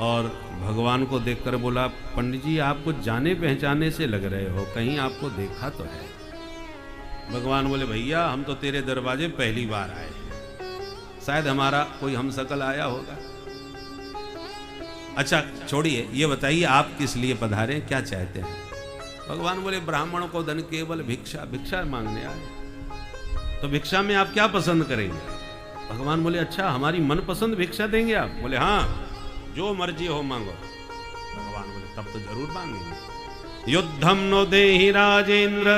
और भगवान को देखकर बोला, पंडित जी आपको जाने पहचाने से लग रहे हो, कहीं आपको देखा तो है। भगवान बोले भैया हम तो तेरे दरवाजे पहली बार आए, शायद हमारा कोई हमशक्ल आया होगा। अच्छा छोड़िए, ये बताइए आप किस लिए पधारे, क्या चाहते हैं। भगवान बोले ब्राह्मणों को धन केवल भिक्षा, भिक्षा मांगने आए। तो भिक्षा में आप क्या पसंद करेंगे। भगवान बोले अच्छा हमारी मनपसंद भिक्षा देंगे आप। बोले हाँ जो मर्जी हो मांगो। भगवान बोले तब तो जरूर मांगेंगे। युद्धम नो देहि राजेंद्र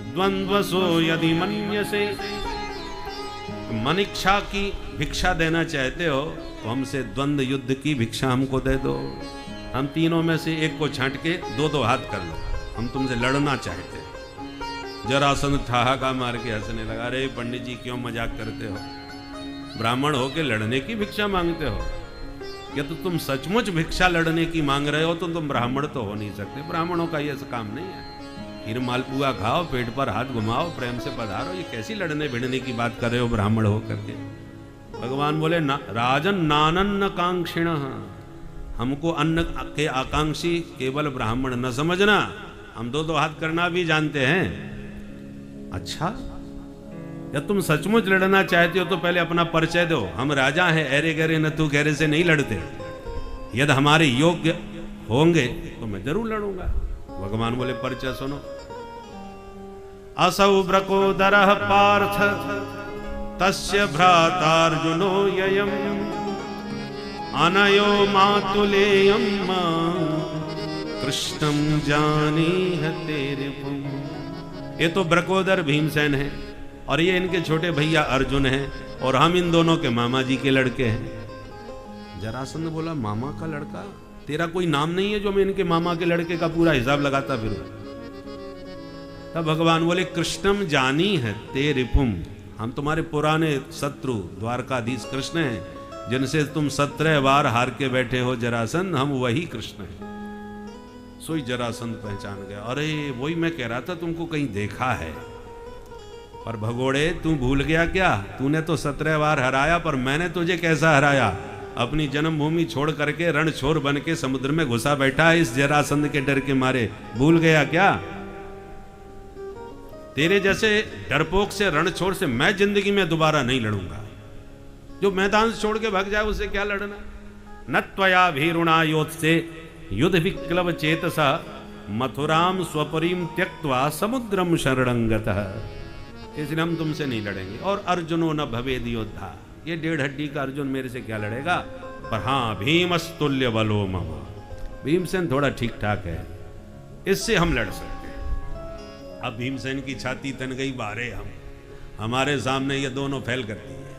द्वंद्वसो यदि मन्यसे। मन इच्छा की भिक्षा देना चाहते हो तो हमसे द्वंद्व युद्ध की भिक्षा हमको दे दो, हम तीनों में से एक को छांट के दो दो हाथ कर लो, हम तुमसे लड़ना चाहते। जरासंध ठहाका मार के हंसने लगा, अरे पंडित जी क्यों मजाक करते हो, ब्राह्मण हो के लड़ने की भिक्षा मांगते हो। या तो तुम सचमुच भिक्षा लड़ने की मांग रहे हो तो तुम ब्राह्मण तो हो नहीं सकते, ब्राह्मणों का ये काम नहीं है। फिर मालपुआ खाओ, पेट पर हाथ घुमाओ, प्रेम से पधारो, ये कैसी लड़ने भिड़ने की बात कर रहे हो ब्राह्मण हो करके। भगवान बोले राजन नानन्न कांक्षिण, हमको अन्न के आकांक्षी केवल ब्राह्मण न समझना, हम दो दो हाथ करना भी जानते हैं। अच्छा या तुम सचमुच लड़ना चाहते हो तो पहले अपना परिचय दो, हम राजा हैं, ऐरे गहरे न तू गहरे से नहीं लड़ते, यदि हमारे योग्य होंगे तो मैं जरूर लड़ूंगा। भगवान बोले परिचय सुनो। असौ ब्रकोदरः पार्थ तस्य भ्रातार्जुनो ययम् अनयो मातुलेयं कृष्णं जानीह तेरिपुं। ये तो ब्रकोदर भीमसेन है और ये इनके छोटे भैया अर्जुन हैं और हम इन दोनों के मामा जी के लड़के हैं। जरासंध बोला मामा का लड़का, तेरा कोई नाम नहीं है जो मैं इनके मामा के लड़के का पूरा हिसाब लगाता फिरूं। तब भगवान बोले कृष्णम जानी है ते रिपुम, हम तुम्हारे पुराने शत्रु द्वारकाधीश कृष्ण हैं जिनसे तुम 17 बार हार के बैठे हो जरासंध, हम वही कृष्ण हैं। सोई जरासंध पहचान गया, अरे वही मैं कह रहा था तुमको कहीं देखा है। पर भगोड़े तू भूल गया क्या, तूने तो 17 बार हराया, पर मैंने तुझे कैसा हराया, अपनी जन्मभूमि छोड़ करके रणछोर बन के समुद्र में घुसा बैठा है इस जरासंध के डर के मारे, भूल गया क्या। तेरे जैसे डरपोक से रणछोर से मैं जिंदगी में दोबारा नहीं लड़ूंगा, जो मैदान छोड़ के भाग जाए उससे क्या लड़ना। न त्वया भीरुणा योत्से युद्ध विक्लव चेतसा मथुराम स्वपरीम त्यक्त्वा समुद्रम शरणंगतः। इसलिए हम तुमसे नहीं लड़ेंगे। और अर्जुनो न भवेद योद्धा, ये 1.5 हड्डी का अर्जुन मेरे से क्या लड़ेगा। पर हाँ भीमस्तुल्य बलो मम, भीमसेन थोड़ा ठीक ठाक है, इससे हम लड़ सकते हैं। अब भीमसेन की छाती तन गई बारे, हमारे सामने ये दोनों फैल करती है।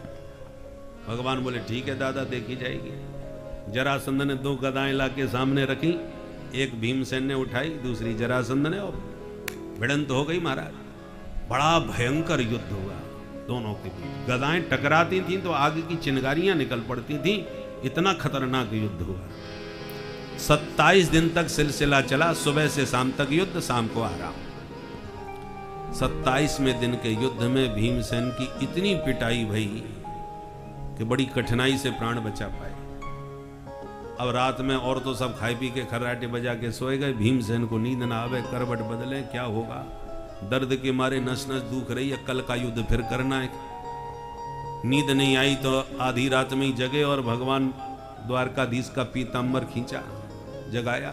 भगवान बोले ठीक है दादा देखी जाएगी। जरासंध ने 2 गदाएं ला के सामने रखी, एक भीमसेन ने उठाई, दूसरी जरासंध ने, और भिड़ंत हो गई महाराज। बड़ा भयंकर युद्ध हुआ दोनों के बीच, गदाएं टकराती थीं तो आग की चिंगारियां निकल पड़ती थीं, इतना खतरनाक युद्ध हुआ। 27 दिन तक सिलसिला चला, सुबह से शाम तक युद्ध, शाम को आराम। 27वें दिन के युद्ध में भीमसेन की इतनी पिटाई भई कि बड़ी कठिनाई से प्राण बचा पाए। अब रात में और तो सब खाए पी के खर्राटे बजा के सोए गए, भीमसेन को नींद ना आवे, करवट बदले, क्या होगा, दर्द के मारे नस नस दुख रही है, कल का युद्ध फिर करना है। नींद नहीं आई तो आधी रात में ही जगे और भगवान द्वारकाधीश का पीतांबर खींचा, जगाया,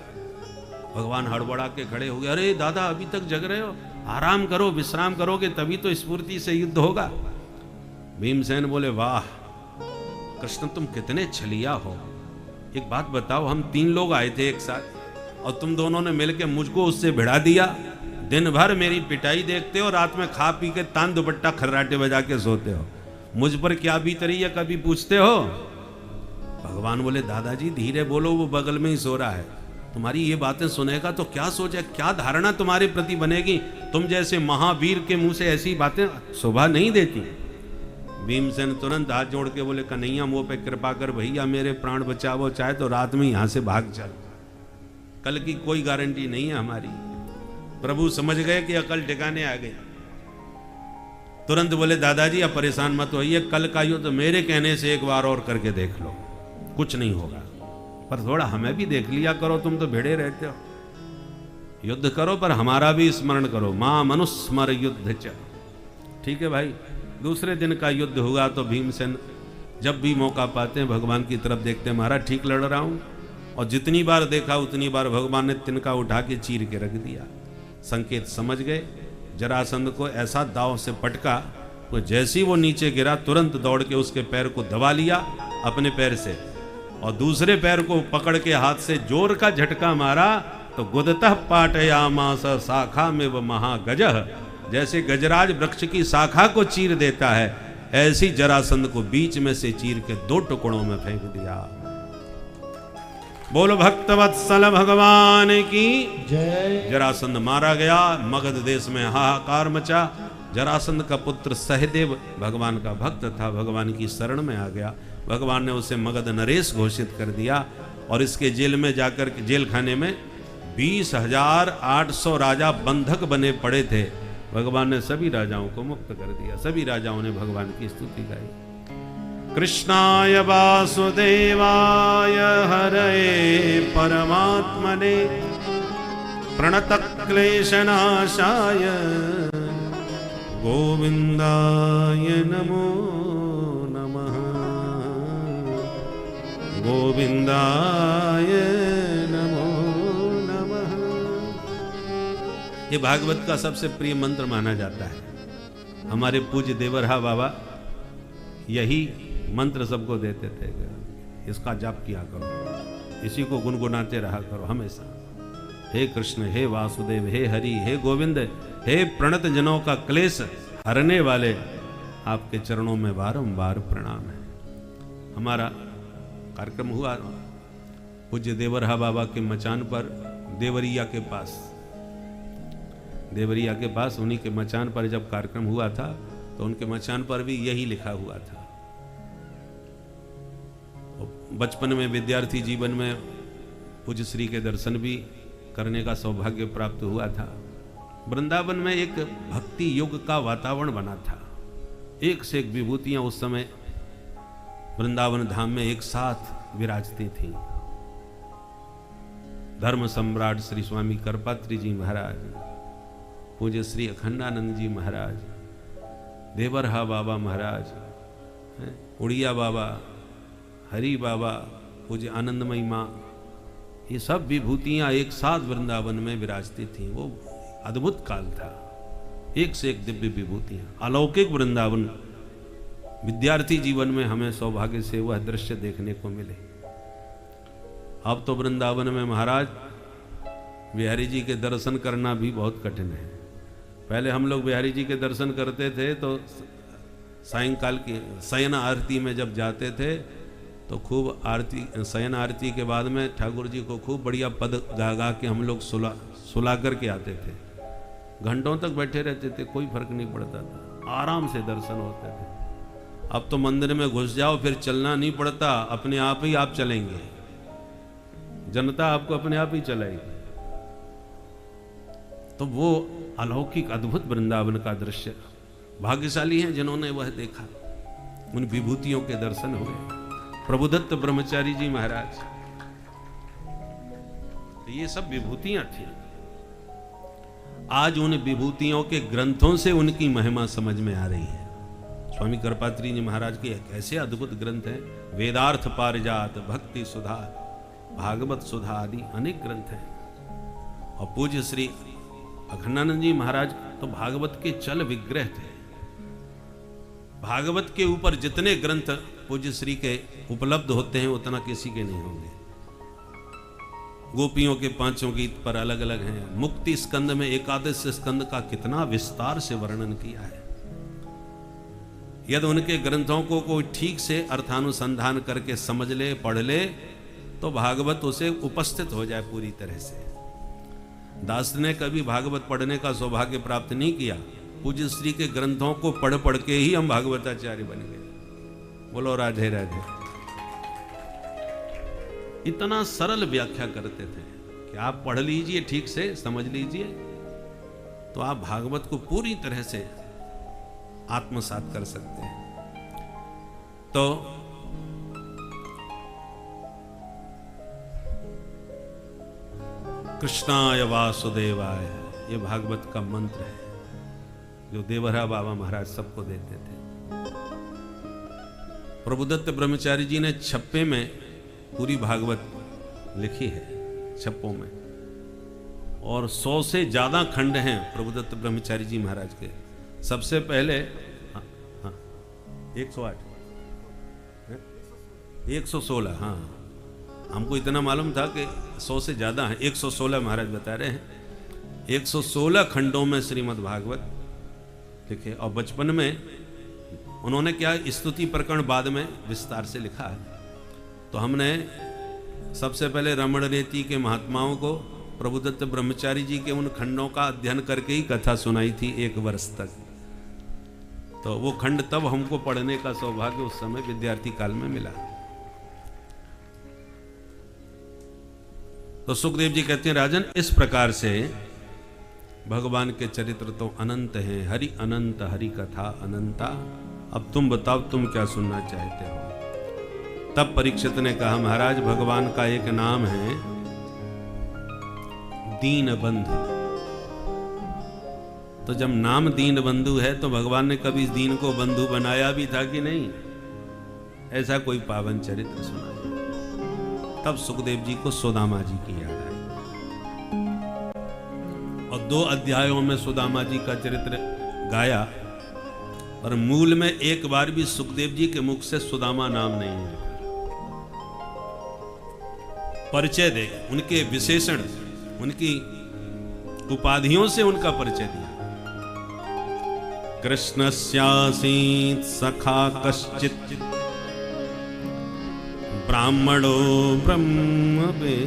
भगवान हड़बड़ा के खड़े हो गए, अरे दादा अभी तक जग रहे हो, आराम करो, विश्राम करोगे तभी तो स्फूर्ति से युद्ध होगा। भीमसेन बोले, वाह कृष्ण तुम कितने छलिया हो, एक बात बताओ, हम 3 लोग आए थे एक साथ और तुम दोनों ने मिलकर मुझको उससे भिड़ा दिया। दिन भर मेरी पिटाई देखते हो, रात में खा पी के तान दुपट्टा खर्राटे बजा के सोते हो, मुझ पर क्या बीत रही है कभी पूछते हो? भगवान बोले, दादाजी धीरे बोलो, वो बगल में ही सो रहा है, तुम्हारी ये बातें सुनेगा तो क्या सोचे, क्या धारणा तुम्हारे प्रति बनेगी? तुम जैसे महावीर के मुंह से ऐसी बातें शोभा नहीं देती। भीमसेन तुरंत हाथ जोड़ के बोले, कन्हैया मुंह पे कृपा कर भैया, मेरे प्राण बचावो, चाहे तो रात में यहां से भाग चल, कल की कोई गारंटी नहीं है हमारी। प्रभु समझ गए कि अकल ठिकाने आ गई, तुरंत बोले, दादाजी अब परेशान मत होइए, कल का युद्ध मेरे कहने से एक बार और करके देख लो, कुछ नहीं होगा, पर थोड़ा हमें भी देख लिया करो, तुम तो भिड़े रहते हो, युद्ध करो पर हमारा भी स्मरण करो, मां मनुस्मर युद्ध च। ठीक है भाई। दूसरे दिन का युद्ध हुआ तो भीमसेन जब भी मौका पाते हैं भगवान की तरफ देखते हैं, महाराज ठीक लड़ रहा हूं, और जितनी बार देखा उतनी बार भगवान ने तिनका उठा के चीर के रख दिया। संकेत समझ गए, जरासंध को ऐसा दांव से पटका तो जैसे ही वो नीचे गिरा तुरंत दौड़ के उसके पैर को दबा लिया अपने पैर से, और दूसरे पैर को पकड़ के हाथ से जोर का झटका मारा तो गुदतः पाटयामास शाखा में वो महागजह, जैसे गजराज वृक्ष की शाखा को चीर देता है ऐसी जरासंध को बीच में से चीर के 2 टुकड़ों में फेंक दिया। बोलो भक्तवत्सल भगवान की जय। जरासंध मारा गया, मगध देश में हाहाकार मचा। जरासंध का पुत्र सहदेव भगवान का भक्त था, भगवान की शरण में आ गया, भगवान ने उसे मगध नरेश घोषित कर दिया, और इसके जेल में जाकर जेल खाने में 20,800 राजा बंधक बने पड़े थे, भगवान ने सभी राजाओं को मुक्त कर दिया। सभी राजाओं ने भगवान की स्तुति गाई। कृष्णाय वासुदेवाय हरये परमात्मने प्रणतक्लेशनाशाय गोविंदाय नमो नमः, गोविंदाय नमो नमः। ये भागवत का सबसे प्रिय मंत्र माना जाता है। हमारे पूज्य देवरहा बाबा यही मंत्र सबको देते थे, इसका जाप किया करो, इसी को गुनगुनाते रहा करो हमेशा। हे कृष्ण, हे वासुदेव, हे हरि, हे गोविंद, हे प्रणत जनों का क्लेश हरने वाले, आपके चरणों में बारंबार प्रणाम है। हमारा कार्यक्रम हुआ पूज्य देवरहा बाबा के मचान पर, देवरिया के पास उन्हीं के मचान पर जब कार्यक्रम हुआ था तो उनके मचान पर भी यही लिखा हुआ था। बचपन में, विद्यार्थी जीवन में पूज्य श्री के दर्शन भी करने का सौभाग्य प्राप्त हुआ था। वृंदावन में एक भक्ति युग का वातावरण बना था, एक से एक विभूतियां उस समय वृंदावन धाम में एक साथ विराजती थी। धर्म सम्राट श्री स्वामी करपात्री जी महाराज, पूज्य श्री अखंडानंद जी महाराज, देवरहा बाबा महाराज, उड़िया बाबा, हरि बाबा, पूज्य आनंदमयी माँ, ये सब विभूतियां एक साथ वृंदावन में विराजती थी। वो अद्भुत काल था, एक से एक दिव्य विभूतियां, अलौकिक वृंदावन। विद्यार्थी जीवन में हमें सौभाग्य से वह दृश्य देखने को मिले। अब तो वृंदावन में महाराज बिहारी जी के दर्शन करना भी बहुत कठिन है। पहले हम लोग बिहारी जी के दर्शन करते थे तो सायंकाल की शयन आरती में जब जाते थे तो खूब आरती, शयन आरती के बाद में ठाकुर जी को खूब बढ़िया पद गा गा के हम लोग सुला करके आते थे। घंटों तक बैठे रहते थे, कोई फर्क नहीं पड़ता था, आराम से दर्शन होते थे। अब तो मंदिर में घुस जाओ फिर चलना नहीं पड़ता, अपने आप ही आप चलेंगे, जनता आपको अपने आप ही चलाएगी। तो वो अलौकिक अद्भुत वृंदावन का दृश्य, भाग्यशाली हैं जिन्होंने वह देखा, उन विभूतियों के दर्शन हुए। प्रभुदत्त ब्रह्मचारी जी महाराज, तो ये सब विभूतियां थी। आज उन विभूतियों के ग्रंथों से उनकी महिमा समझ में आ रही है। स्वामी करपात्री जी महाराज के एक ऐसे अद्भुत ग्रंथ हैं, वेदार्थ पारिजात, भक्ति सुधा, भागवत सुधा आदि अनेक ग्रंथ हैं। और पूज्य श्री अखंडानंद जी महाराज तो भागवत के चल विग्रह थे। भागवत के ऊपर जितने ग्रंथ पूज्य श्री के उपलब्ध होते हैं उतना किसी के नहीं होंगे। गोपियों के 5 गीत पर अलग अलग हैं। मुक्ति स्कंद में एकादश स्कंद का कितना विस्तार से वर्णन किया है। यदि उनके ग्रंथों को कोई ठीक से अर्थानुसंधान करके समझ ले, पढ़ ले, तो भागवत उसे उपस्थित हो जाए पूरी तरह से। दास ने कभी भागवत पढ़ने का सौभाग्य प्राप्त नहीं किया। पूज्य श्री के ग्रंथों को पढ़ पढ़ के ही हम भागवताचार्य बन गए। बोलो राधे राधे। इतना सरल व्याख्या करते थे कि आप पढ़ लीजिए, ठीक से समझ लीजिए, तो आप भागवत को पूरी तरह से आत्मसात कर सकते हैं। तो कृष्णाय वासुदेवाय, ये भागवत का मंत्र है जो देवरा बाबा महाराज सबको देते थे। प्रभुदत्त ब्रह्मचारी जी ने छप्पे में पूरी भागवत लिखी है, छप्पों में, और 100 से ज्यादा खंड हैं प्रभुदत्त ब्रह्मचारी जी महाराज के। सबसे पहले 108 116, हाँ, हमको इतना मालूम था कि 100 से ज्यादा है। 116 महाराज बता रहे हैं। 116 खंडों में श्रीमद् भागवत लिखे। और बचपन में उन्होंने क्या स्तुति प्रकरण बाद में विस्तार से लिखा है। तो हमने सबसे पहले रमण रेती के महात्माओं को प्रभुदत्त ब्रह्मचारी जी के उन खंडों का अध्ययन करके ही कथा सुनाई थी 1 वर्ष तक। तो वो खंड तब हमको पढ़ने का सौभाग्य उस समय विद्यार्थी काल में मिला। तो सुखदेव जी कहते हैं, राजन, इस प्रकार से भगवान के चरित्र तो अनंत हैं, हरि अनंत, हरि कथा अनंता। अब तुम बताओ, तुम क्या सुनना चाहते हो। तब परीक्षित ने कहा, महाराज, भगवान का एक नाम है दीन बंधु। तो जब नाम दीन बंधु है तो भगवान ने कभी दीन को बंधु बनाया भी था कि नहीं? ऐसा कोई पावन चरित्र सुना। तब सुखदेव जी को सुदामा जी की याद आई और 2 अध्यायों में सुदामा जी का चरित्र गाया, पर मूल में एक बार भी सुखदेव जी के मुख से सुदामा नाम नहीं है। परिचय दे, उनके विशेषण, उनकी उपाधियों से उनका परिचय दिया। कृष्णस्यासीत् सखा कश्चित् ब्राह्मणो ब्रह्मवेत्तमः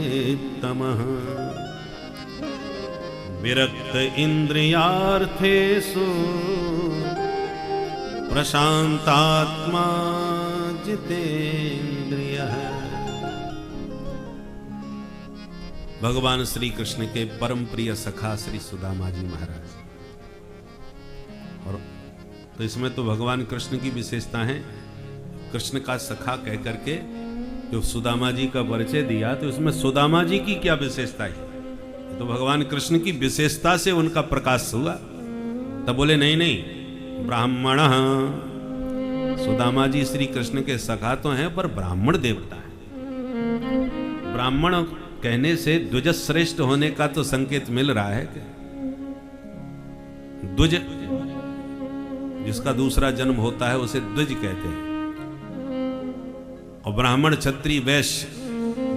विरक्त इंद्रियार्थेषु प्रशांतात्मा जितेन्द्रियः। भगवान श्री कृष्ण के परम प्रिय सखा श्री सुदामा जी महाराज। और तो इसमें तो भगवान कृष्ण की विशेषता है। कृष्ण का सखा कह करके जो सुदामा जी का परिचय दिया, तो इसमें सुदामा जी की क्या विशेषता है? तो भगवान कृष्ण की विशेषता से उनका प्रकाश हुआ। तब बोले, नहीं नहीं, ब्राह्मण। सुदामा जी श्री कृष्ण के सखा तो हैं, पर ब्राह्मण देवता है। ब्राह्मण कहने से द्विज श्रेष्ठ होने का तो संकेत मिल रहा है कि द्विज, जिसका दूसरा जन्म होता है उसे द्विज कहते हैं। और ब्राह्मण, क्षत्रिय, वैश्य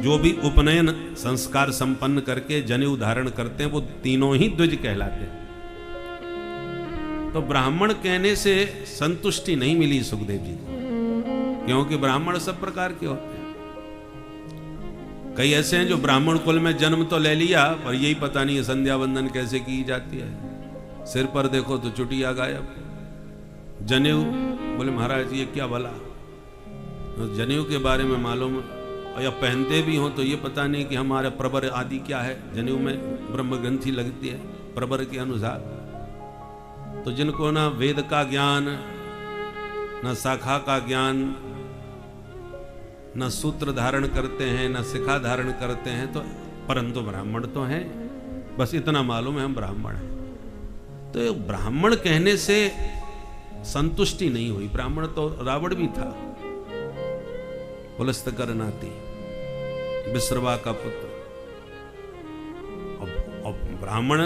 जो भी उपनयन संस्कार संपन्न करके जनेऊ धारण करते हैं, वो तीनों ही द्विज कहलाते हैं। तो ब्राह्मण कहने से संतुष्टि नहीं मिली सुखदेव जी, क्योंकि ब्राह्मण सब प्रकार के होते हैं। कई ऐसे हैं जो ब्राह्मण कुल में जन्म तो ले लिया, पर यही पता नहीं है संध्या वंदन कैसे की जाती है। सिर पर देखो तो चुटिया गायब, जनेऊ, बोले महाराज ये क्या भला। जनेऊ के बारे में मालूम, या पहनते भी हो तो ये पता नहीं कि हमारा प्रबर आदि क्या है। जनेऊ में ब्रह्म ग्रंथि लगती है प्रबर के अनुसार। तो जिनको ना वेद का ज्ञान, ना शाखा का ज्ञान, न सूत्र धारण करते हैं, न शिखा धारण करते हैं, तो परंतु ब्राह्मण तो हैं। बस इतना मालूम है हम ब्राह्मण हैं। तो ब्राह्मण कहने से संतुष्टि नहीं हुई। ब्राह्मण तो रावण भी था, पुलस्तकर नाती, विश्रवा का पुत्र। और ब्राह्मण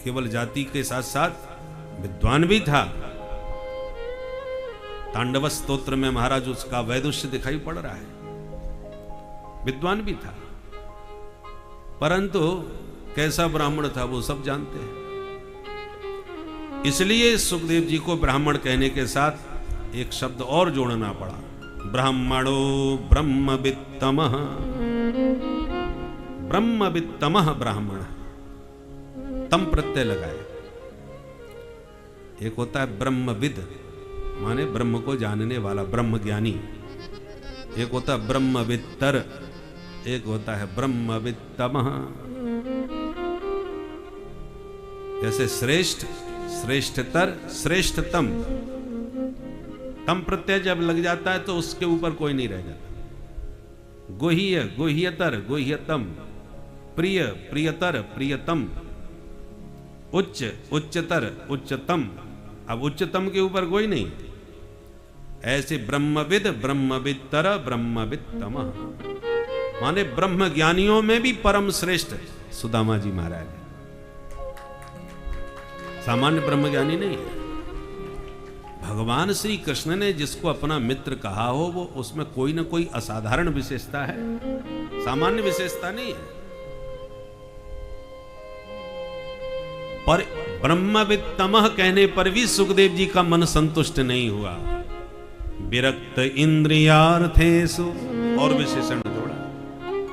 केवल जाति के साथ साथ विद्वान भी था। तांडव स्तोत्र में महाराज उसका वैदुष्य दिखाई पड़ रहा है, विद्वान भी था, परंतु कैसा ब्राह्मण था वो सब जानते हैं। इसलिए सुखदेव जी को ब्राह्मण कहने के साथ एक शब्द और जोड़ना पड़ा, ब्राह्मणो ब्रह्मवित्तमः। ब्रह्मवित्तमः ब्राह्मण, तम प्रत्यय लगाए। एक होता है ब्रह्मविद, माने ब्रह्म को जानने वाला, ब्रह्म ज्ञानी। एक होता है ब्रह्मवित्तर, एक होता है ब्रह्मवित्तमः। जैसे श्रेष्ठ, श्रेष्ठतर, श्रेष्ठतम, तम प्रत्यय जब लग जाता है तो उसके ऊपर कोई नहीं रह जाता। गुह्य, गुह्यतर, गुह्यतम, प्रिय, प्रियतर, प्रियतम, उच्च, उच्चतर, उच्चतम। अब उच्चतम के ऊपर कोई नहीं। ऐसे ब्रह्मविद, ब्रह्मवित्तर, ब्रह्मवित्तमः, माने ब्रह्म ज्ञानियों में भी परम श्रेष्ठ सुदामा जी महाराज। सामान्य ब्रह्म ज्ञानी नहीं है। भगवान श्री कृष्ण ने जिसको अपना मित्र कहा हो वो उसमें कोई ना कोई असाधारण विशेषता है, सामान्य विशेषता नहीं है। पर ब्रह्मवित्तमः कहने पर भी सुखदेव जी का मन संतुष्ट नहीं हुआ। विरक्त इंद्रियार्थेषु, और विशेषण जोड़ा,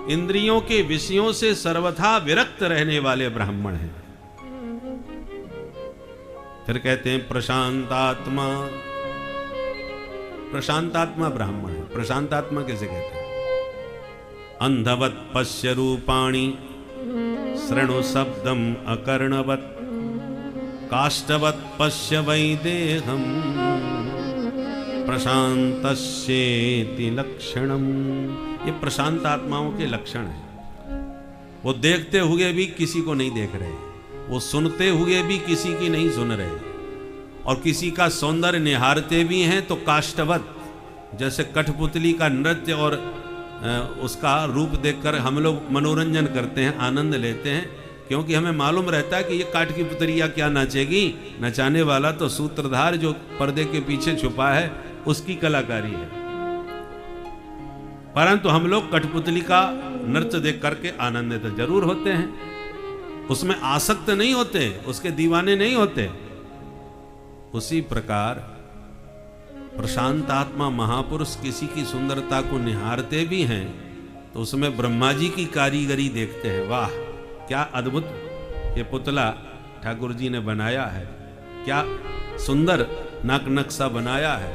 इंद्रियों के विषयों से सर्वथा विरक्त रहने वाले ब्राह्मण हैं। फिर कहते हैं प्रशांतात्मा, प्रशांतात्मा ब्राह्मण है। प्रशांतात्मा कैसे कहते हैं? अंधवत पश्य रूपाणि शृणु शब्दम अकर्णवत, काष्ठवत पश्य वैदेहम, प्रशांतस्येति लक्षणम। ये प्रशांत आत्माओं के लक्षण हैं। वो देखते हुए भी किसी को नहीं देख रहे, वो सुनते हुए भी किसी की नहीं सुन रहे, और किसी का सौंदर्य निहारते भी हैं तो काष्ठवत, जैसे कठपुतली का नृत्य और उसका रूप देखकर हम लोग मनोरंजन करते हैं, आनंद लेते हैं, क्योंकि हमें मालूम रहता है कि ये काठ की पुतलिया क्या नाचेगी, नचाने वाला तो सूत्रधार जो पर्दे के पीछे छुपा है उसकी कलाकारी है। परंतु हम लोग कठपुतली का नृत्य देख करके आनंदित जरूर होते हैं, उसमें आसक्त नहीं होते, उसके दीवाने नहीं होते। उसी प्रकार प्रशांत आत्मा महापुरुष किसी की सुंदरता को निहारते भी हैं तो उसमें ब्रह्मा जी की कारीगरी देखते हैं। वाह क्या अद्भुत ये पुतला ठाकुर जी ने बनाया है, क्या सुंदर नक नक्शा बनाया है।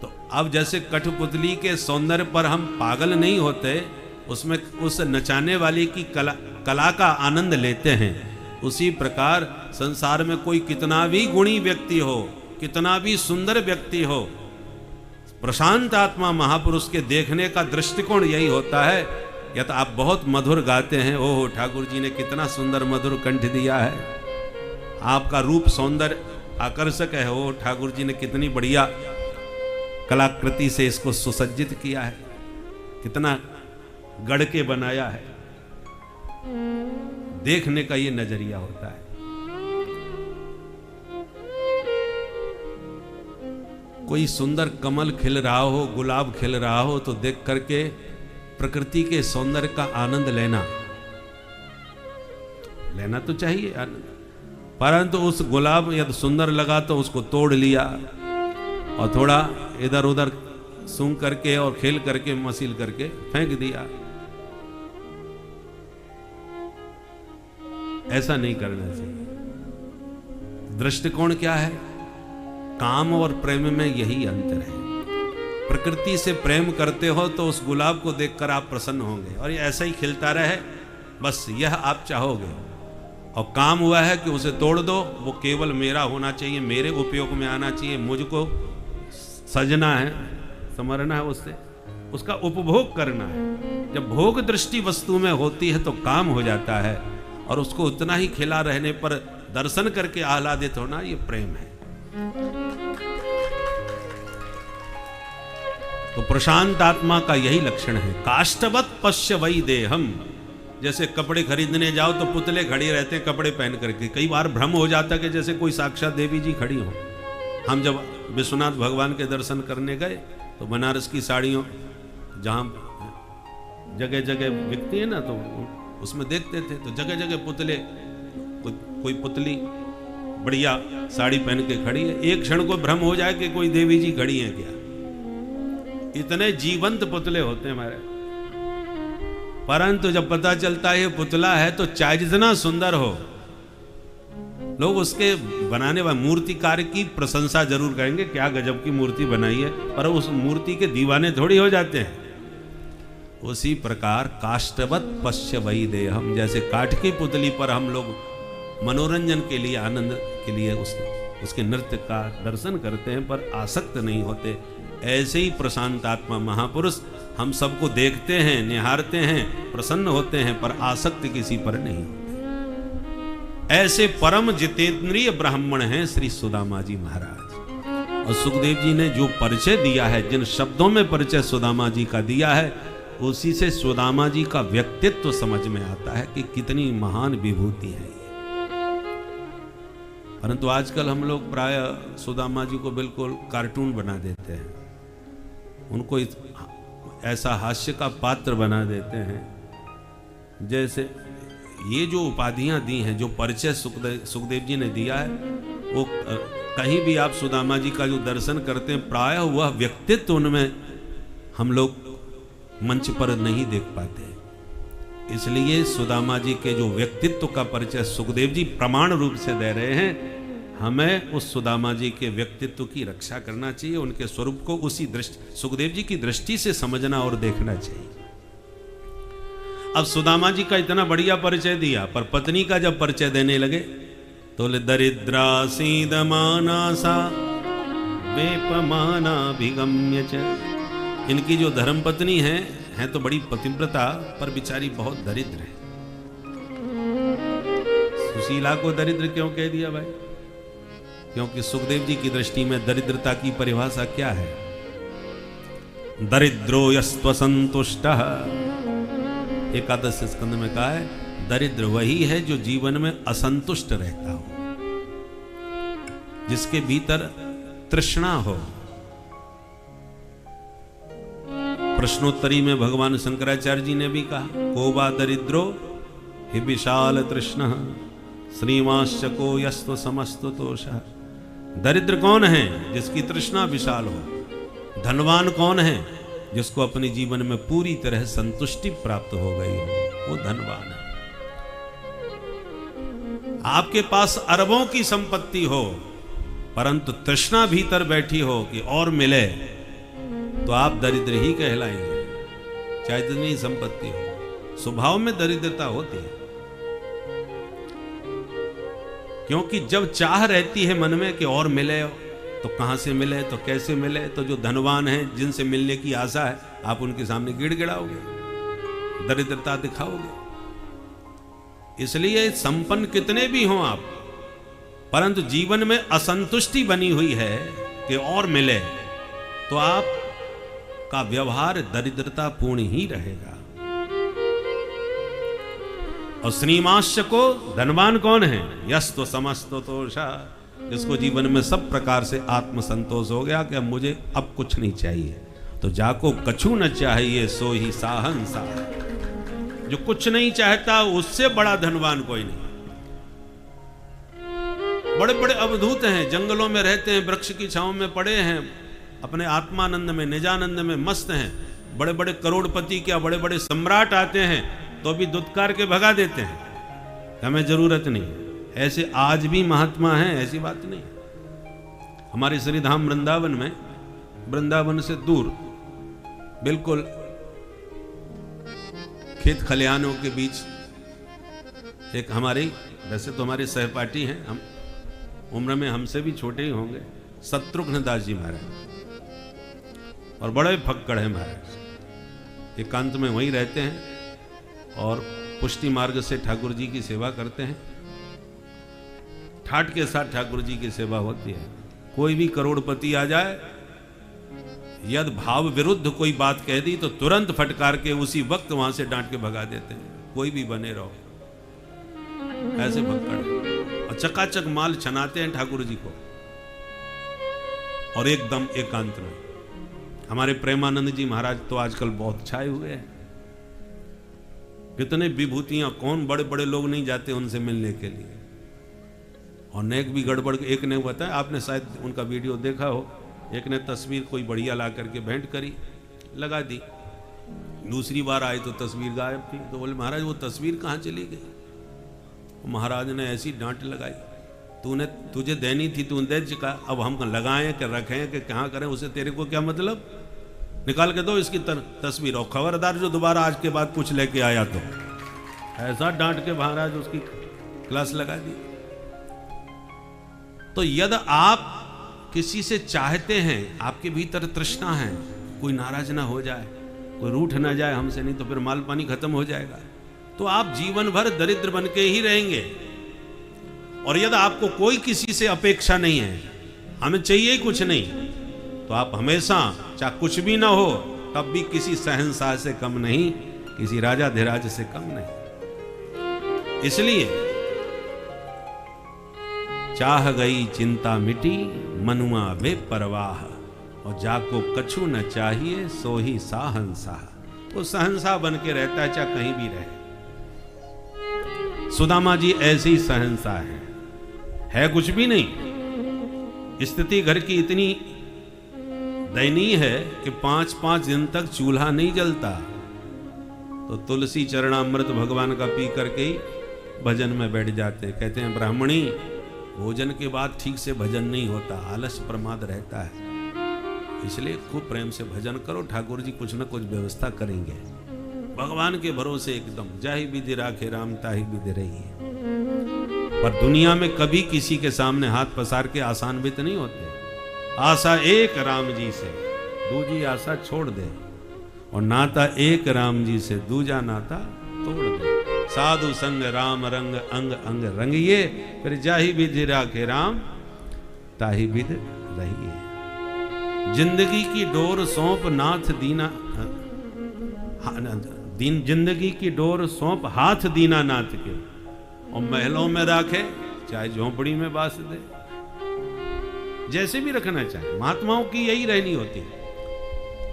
तो अब जैसे कठपुतली के सौंदर्य पर हम पागल नहीं होते, उसमें उस नचाने वाले की कला का आनंद लेते हैं, उसी प्रकार संसार में कोई कितना भी गुणी व्यक्ति हो, कितना भी सुंदर व्यक्ति हो, प्रशांत आत्मा महापुरुष के देखने का दृष्टिकोण यही होता है। या तो आप बहुत मधुर गाते हैं, ओह ठाकुर जी ने कितना सुंदर मधुर कंठ दिया है, आपका रूप सौंदर्य आकर्षक है, ओह ठाकुर जी ने कितनी बढ़िया कलाकृति से इसको सुसज्जित किया है, कितना गढ़ के बनाया है। देखने का ये नजरिया होता है। कोई सुंदर कमल खिल रहा हो, गुलाब खिल रहा हो तो देख करके प्रकृति के सौंदर्य का आनंद लेना तो चाहिए आनंद, परंतु उस गुलाब यदि सुंदर लगा तो उसको तोड़ लिया और थोड़ा इधर उधर सूंघ करके और खेल करके मसील करके फेंक दिया। ऐसा नहीं करना चाहिए। दृष्टिकोण क्या है? काम और प्रेम में यही अंतर है। प्रकृति से प्रेम करते हो तो उस गुलाब को देखकर आप प्रसन्न होंगे और ये ऐसा ही खिलता रहे, बस यह आप चाहोगे। और काम हुआ है कि उसे तोड़ दो, वो केवल मेरा होना चाहिए, मेरे उपयोग में आना चाहिए, मुझको सजना है, समरना है, उससे उसका उपभोग करना है। जब भोग दृष्टि वस्तु में होती है तो काम हो जाता है, और उसको उतना ही खिला रहने पर दर्शन करके आह्लादित होना, ये प्रेम है। तो प्रशांत आत्मा का यही लक्षण है। काष्ठवत पश्य वै देहम, जैसे कपड़े खरीदने जाओ तो पुतले खड़े रहते हैं कपड़े पहन करके, कई बार भ्रम हो जाता कि जैसे कोई साक्षात देवी जी खड़ी हो। हम जब विश्वनाथ भगवान के दर्शन करने गए तो बनारस की साड़ियों जहाँ जगह जगह बिकती है ना, तो उसमें देखते थे तो जगह जगह पुतले, कोई पुतली बढ़िया साड़ी पहन के खड़ी है, एक क्षण को भ्रम हो जाए कि कोई देवी जी खड़ी है क्या। इतने जीवंत पुतले होते हैं हमारे, परंतु जब पता चलता है ये पुतला है तो चाहे जितना सुंदर हो, लोग उसके बनाने वाले मूर्तिकार की प्रशंसा जरूर करेंगे, क्या गजब की मूर्ति बनाई है, पर उस मूर्ति के दीवाने थोड़ी हो जाते हैं। उसी प्रकार काष्ठवत पश्य वही दे, हम जैसे काठ की पुतली पर हम लोग मनोरंजन के लिए, आनंद के लिए उसके नृत्य का दर्शन करते हैं पर आसक्त नहीं होते, ऐसे ही प्रशांत आत्मा महापुरुष हम सबको देखते हैं, निहारते हैं, प्रसन्न होते हैं पर आसक्त किसी पर नहीं होते। ऐसे परम जितेंद्रिय ब्राह्मण हैं श्री सुदामा जी महाराज। और सुखदेव जी ने जो परिचय दिया है, जिन शब्दों में परिचय सुदामा जी का दिया है, उसी से सुदामा जी का व्यक्तित्व समझ में आता है कि कितनी महान विभूति है ये। परंतु आजकल हम लोग प्राय सुदामा जी को बिल्कुल कार्टून बना देते हैं, उनको ऐसा हास्य का पात्र बना देते हैं, जैसे ये जो उपाधियां दी हैं, जो परिचय सुखदेव जी ने दिया है, वो कहीं भी आप सुदामा जी का जो दर्शन करते हैं, प्रायः वह व्यक्तित्व उनमें हम लोग मंच पर नहीं देख पाते। इसलिए सुदामा जी के जो व्यक्तित्व का परिचय सुखदेव जी प्रमाण रूप से दे रहे हैं, हमें उस सुदामा जी के व्यक्तित्व की रक्षा करना चाहिए, उनके स्वरूप को उसी दृष्टि, सुखदेव जी की दृष्टि से समझना और देखना चाहिए। अब सुदामा जी का इतना बढ़िया परिचय दिया, पर पत्नी का जब परिचय देने लगे तो दरिद्रा सीदमानासा वेपमाना भिगम्य च। इनकी जो धर्म पत्नी है तो बड़ी पतिव्रता, पर बिचारी बहुत दरिद्र है। सुशीला को दरिद्र क्यों कह दिया भाई? क्योंकि सुखदेव जी की दृष्टि में दरिद्रता की परिभाषा क्या है? दरिद्रो यस्त्व संतुष्टः, एकादश स्कंद में कहा है, दरिद्र वही है जो जीवन में असंतुष्ट रहता हो, जिसके भीतर तृष्णा हो। प्रश्नोत्तरी में भगवान शंकराचार्य जी ने भी कहा, कोबा दरिद्रो हि विशाल तृष्ण श्रीमांश्चको यस्व समस्त तोषः। दरिद्र कौन है? जिसकी तृष्णा विशाल हो। धनवान कौन है? जिसको अपने जीवन में पूरी तरह संतुष्टि प्राप्त हो गई हो, वो धनवान है। आपके पास अरबों की संपत्ति हो, परंतु तृष्णा भीतर बैठी हो कि और मिले, तो आप दरिद्र ही कहलाएंगे, चाहे जितनी संपत्ति हो। स्वभाव में दरिद्रता होती है, क्योंकि जब चाह रहती है मन में कि और मिले, तो कहां से मिले, तो कैसे मिले, तो जो धनवान हैं, जिनसे मिलने की आशा है, आप उनके सामने गिड़गिड़ाओगे, दरिद्रता दिखाओगे। इसलिए संपन्न कितने भी हों आप, परंतु जीवन में असंतुष्टि बनी हुई है कि और मिले, तो आप का व्यवहार दरिद्रता पूर्ण ही रहेगा। और श्रीमांश को धनवान कौन है? यस्तो समस्तो तोषा, जिसको जीवन में सब प्रकार से आत्मसंतोष हो गया कि अब मुझे अब कुछ नहीं चाहिए। तो जाको कछु न चाहिए सो ही साहंसा, जो कुछ नहीं चाहता उससे बड़ा धनवान कोई नहीं। बड़े बड़े अवधूत हैं, जंगलों में रहते हैं, वृक्ष की छांव में पड़े हैं, अपने आत्मानंद में, निजानंद में मस्त हैं। बड़े बड़े करोड़पति क्या बड़े बड़े सम्राट आते हैं तो भी दुत्कार के भगा देते हैं, हमें जरूरत नहीं। ऐसे आज भी महात्मा हैं, ऐसी बात नहीं। हमारे श्रीधाम वृंदावन में, वृंदावन से दूर बिल्कुल खेत खलिहानों के बीच एक हमारे, वैसे तो हमारे सहपाठी हैं, हम उम्र में हमसे भी छोटे ही होंगे, शत्रुघ्न दास जी महाराज, और बड़े फक्कड़ हैं महाराज। एकांत में वहीं रहते हैं और पुष्टि मार्ग से ठाकुर जी की सेवा करते हैं। ठाट के साथ ठाकुर जी की सेवा होती है। कोई भी करोड़पति आ जाए, यदि भाव विरुद्ध कोई बात कह दी तो तुरंत फटकार के उसी वक्त वहां से डांट के भगा देते हैं। कोई भी बने रहो, ऐसे भक्कड़ है। और चकाचक माल छनाते हैं ठाकुर जी को, और एकदम एकांत में। हमारे प्रेमानंद जी महाराज तो आजकल बहुत छाए हुए हैं। कितने विभूतियां, कौन बड़े बड़े लोग नहीं जाते उनसे मिलने के लिए। और नेक भी गड़बड़, एक ने बताया, आपने शायद उनका वीडियो देखा हो, एक ने तस्वीर कोई बढ़िया ला करके भेंट करी, लगा दी। दूसरी बार आए तो तस्वीर गायब थी। तो बोले महाराज वो तस्वीर कहाँ चली गई? महाराज ने ऐसी डांट लगाई, तुझे देनी थी, तूने दे चुका, अब हम लगाएं कि रखें कि कहाँ करें, उसे तेरे को क्या मतलब? निकाल के दो इसकी तस्वीर, और खबरदार जो दोबारा आज के बाद कुछ लेके आया तो। ऐसा डांट के महाराज उसकी क्लास लगा दी। तो यदि आप किसी से चाहते हैं, आपके भीतर तृष्णा है, कोई नाराज ना हो जाए, कोई रूठ ना जाए हमसे, नहीं तो फिर माल पानी खत्म हो जाएगा, तो आप जीवन भर दरिद्र बन के ही रहेंगे। और यदि आपको कोई किसी से अपेक्षा नहीं है, हमें चाहिए ही कुछ नहीं, तो आप हमेशा चाहे कुछ भी ना हो तब भी किसी शहंशाह से कम नहीं, किसी राजा धीराज से कम नहीं। इसलिए चाह गई चिंता मिटी, मनुआ बेपरवाह, और जाको कछु न चाहिए सो ही साहंसाह। वो सहंसाह बन के रहता है, चाहे कहीं भी रहे। सुदामा जी ऐसे ही सहंसाह है कुछ भी नहीं। स्थिति घर की इतनी दयनीय है कि 5-5 दिन तक चूल्हा नहीं जलता, तो तुलसी चरणामृत भगवान का पी करके ही भजन में बैठ जाते। कहते हैं ब्राह्मणी, भोजन के बाद ठीक से भजन नहीं होता, आलस प्रमाद रहता है, इसलिए खूब प्रेम से भजन करो, ठाकुर जी कुछ न कुछ व्यवस्था करेंगे। भगवान के भरोसे एकदम, जाहि विधि राखे राम ताहि विधि रही। पर दुनिया में कभी किसी के सामने हाथ पसार के आसान्वित नहीं होते। आशा एक राम जी से, दूजी आशा छोड़ दे, और नाता एक राम जी से, दूजा नाता तोड़ दे। साधु संग राम रंग अंग अंग रंगिए, फिर जाहि विधि राखे राम ताहि विधि रहिए। जिंदगी की डोर सौंप नाथ दीना, जिंदगी की डोर सौंप हाथ दीना नाथ के, और महलों में राखे चाहे झोंपड़ी में बास दे। जैसे भी रखना चाहे, महात्माओं की यही रहनी होती है।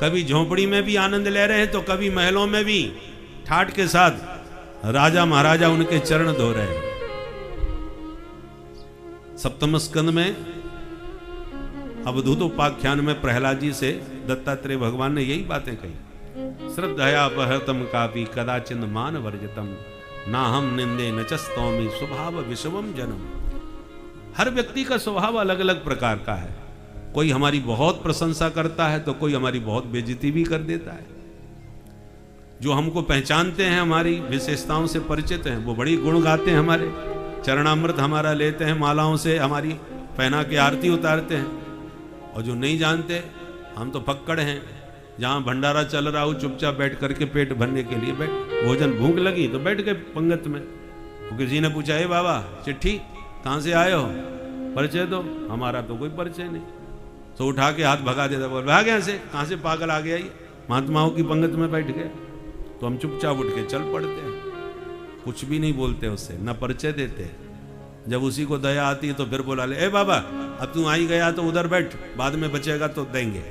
कभी झोंपड़ी में भी आनंद ले रहे हैं, तो कभी महलों में भी ठाट के साथ राजा महाराजा उनके चरण धो रहे हैं। सप्तम स्कंद में अवधूत उपाख्यान में प्रहलाद जी से दत्तात्रेय भगवान ने यही बातें कही। श्रद्धया अपहृतम कापि कदाचिन मान वर्जितम, ना हम निंदे न चस्तौमि स्वभाव विषमम जनम। हर व्यक्ति का स्वभाव अलग अलग प्रकार का है। कोई हमारी बहुत प्रशंसा करता है, तो कोई हमारी बहुत बेइज्जती भी कर देता है। जो हमको पहचानते हैं, हमारी विशेषताओं से परिचित हैं, वो बड़ी गुण गाते हैं, हमारे चरणामृत हमारा लेते हैं, मालाओं से हमारी पहना के आरती उतारते हैं। और जो नहीं जानते, हम तो फक्कड़ हैं, जहाँ भंडारा चल रहा हो चुपचाप बैठ करके पेट भरने के लिए बैठ, भोजन भूख लगी तो बैठ गए पंगत में। तो किसी ने पूछा, हे बाबा चिट्ठी कहाँ से आए हो, परिचय दो। हमारा तो कोई परिचय नहीं, तो उठा के हाथ भगा देता, बोल भाग यहाँ से, कहाँ से पागल आ गया ये, महात्माओं की पंगत में बैठ गए। तो हम चुपचाप उठ के चल पड़ते हैं, कुछ भी नहीं बोलते उससे, न परिचय देते। जब उसी को दया आती है तो फिर बोला ले, ए बाबा अब तू आ ही गया तो उधर बैठ, बाद में बचेगा तो देंगे।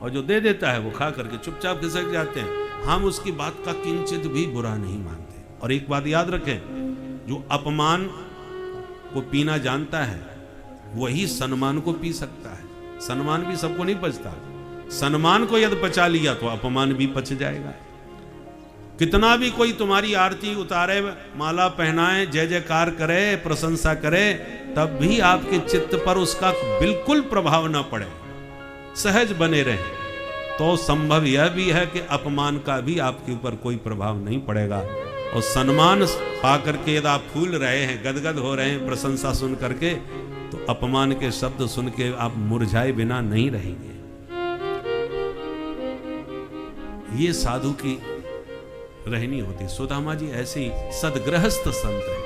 और जो दे देता है वो खा करके चुपचाप खिसक जाते हैं। हम उसकी बात का किंचित भी बुरा नहीं मानते। और एक बात याद रखें, जो अपमान को पीना जानता है वही सम्मान को पी सकता है। सम्मान भी सबको नहीं पचता। सम्मान को यदि पचा लिया तो अपमान भी पच जाएगा। कितना भी कोई तुम्हारी आरती उतारे, माला पहनाए, जय जयकार करे, प्रशंसा करे, तब भी आपके चित्त पर उसका बिल्कुल प्रभाव ना पड़े, सहज बने रहे, तो संभव यह भी है कि अपमान का भी आपके ऊपर कोई प्रभाव नहीं पड़ेगा। और सम्मान पाकर के यदि आप फूल रहे हैं, गदगद हो रहे हैं प्रशंसा सुन करके, तो अपमान के शब्द सुन के आप मुरझाए बिना नहीं रहेंगे। ये साधु की रहनी होती। सुदामा जी ऐसे ही सदगृहस्थ संत है।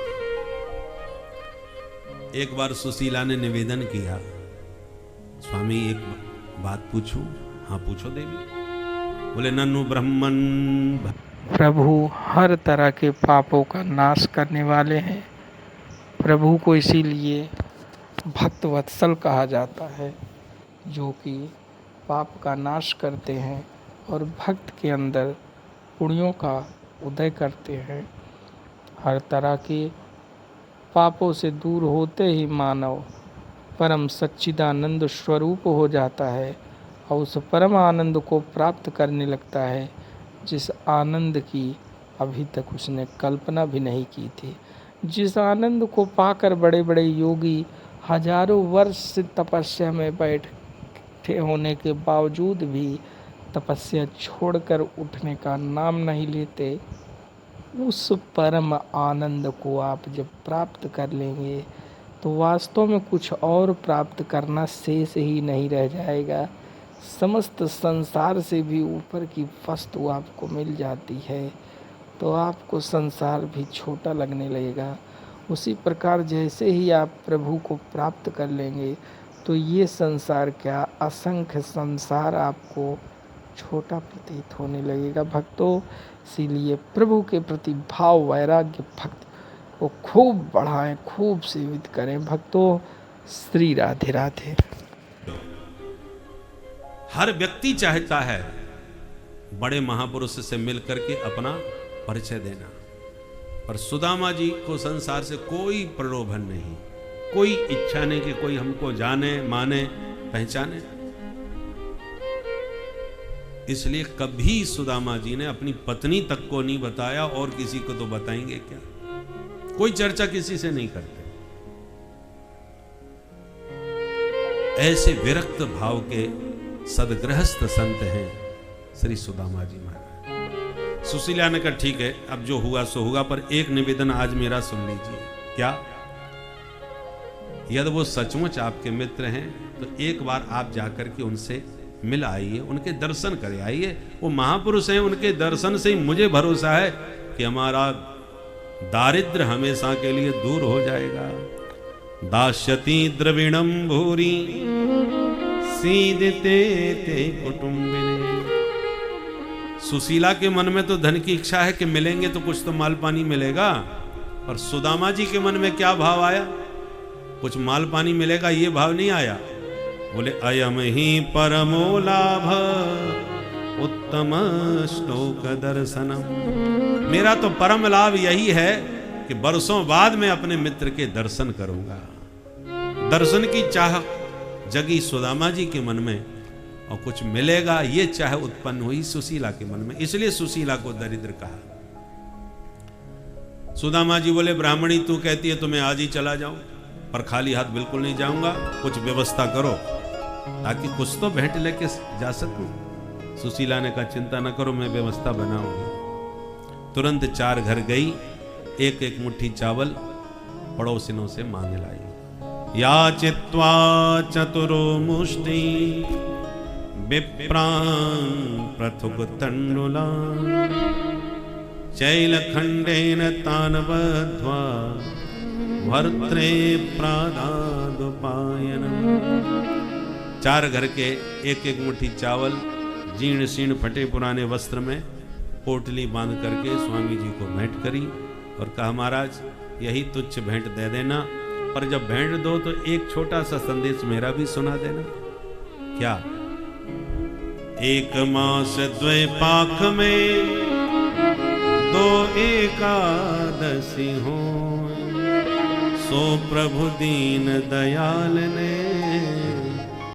एक बार सुशीला ने निवेदन किया, स्वामी एक बात पूछूं? हाँ पूछो देवी। बोले नन्नु ब्रह्मन प्रभु हर तरह के पापों का नाश करने वाले हैं। प्रभु को इसीलिए भक्त वत्सल कहा जाता है, जो कि पाप का नाश करते हैं और भक्त के अंदर पुण्यों का उदय करते हैं। हर तरह के पापों से दूर होते ही मानव परम सच्चिदानंद स्वरूप हो जाता है और उस परम आनंद को प्राप्त करने लगता है, जिस आनंद की अभी तक उसने कल्पना भी नहीं की थी। जिस आनंद को पाकर बड़े बड़े योगी हजारों वर्ष से तपस्या में बैठे होने के बावजूद भी तपस्या छोड़कर उठने का नाम नहीं लेते, उस परम आनंद को आप जब प्राप्त कर लेंगे तो वास्तव में कुछ और प्राप्त करना शेष ही नहीं रह जाएगा। समस्त संसार से भी ऊपर की वस्तु आपको मिल जाती है तो आपको संसार भी छोटा लगने लगेगा। उसी प्रकार जैसे ही आप प्रभु को प्राप्त कर लेंगे तो ये संसार क्या, असंख्य संसार आपको छोटा प्रतीत होने लगेगा भक्तों। इसीलिए प्रभु के प्रति भाव वैराग्य भक्ति को खूब बढ़ाएं, खूब सेवित करें भक्तों। श्री राधे राधे। हर व्यक्ति चाहता है बड़े महापुरुष से मिलकर के अपना परिचय देना, पर सुदामा जी को संसार से कोई प्रलोभन नहीं, कोई इच्छा नहीं कि कोई हमको जाने माने पहचाने। इसलिए कभी सुदामा जी ने अपनी पत्नी तक को नहीं बताया, और किसी को तो बताएंगे क्या। कोई चर्चा किसी से नहीं करते। ऐसे विरक्त भाव के सदगृहस्थ संत हैं श्री सुदामा जी महाराज। सुशीला ने कहा ठीक है, अब जो हुआ सो हुआ, पर एक निवेदन आज मेरा सुन लीजिए। क्या? यदि वो सचमुच आपके मित्र हैं तो एक बार आप जाकर के उनसे मिल आइए, उनके दर्शन करे आइए। वो महापुरुष हैं, उनके दर्शन से ही मुझे भरोसा है कि हमारा दारिद्र हमेशा के लिए दूर हो जाएगा। दास्यति द्रविणम भूरी सीदते ते कुटुंबिने। सुशीला के मन में तो धन की इच्छा है कि मिलेंगे तो कुछ तो माल पानी मिलेगा, और सुदामा जी के मन में क्या भाव आया? कुछ माल पानी मिलेगा ये भाव नहीं आया। बोले अयम ही परमो लाभ उत्तम श्लोक दर्शनम। मेरा तो परम लाभ यही है कि बरसों बाद मैं अपने मित्र के दर्शन करूंगा। दर्शन की चाह जगी सुदामा जी के मन में, और कुछ मिलेगा ये चाह उत्पन्न हुई सुशीला के मन में, इसलिए सुशीला को दरिद्र कहा। सुदामा जी बोले ब्राह्मणी तू कहती है तो मैं आज ही चला जाऊं, पर खाली हाथ बिल्कुल नहीं जाऊंगा। कुछ व्यवस्था करो ताकि कुछ तो भेंट लेके जा सकूं। सुशीला ने कहा चिंता न करो, मैं व्यवस्था बनाऊंगी। तुरंत 4 घर गई, एक एक मुट्ठी चावल पड़ोसिनों से मांग लाई। या चित्वा चतुरो मुष्टि विप्रां पृथुक तंडुला चैलखंडेन तान बद्ध्वा भर्त्रे प्रादादुपायनम्। 4 घर के एक एक मुट्ठी चावल जीर्ण शीर्ण फटे पुराने वस्त्र में पोटली बांध करके स्वामी जी को भेंट करी और कहा महाराज यही तुच्छ भेंट दे देना, पर जब भेंट दो तो एक छोटा सा संदेश मेरा भी सुना देना। क्या? 1 मास 2 पाख में 2 एकादशी हो, सो प्रभु दीन दयाल ने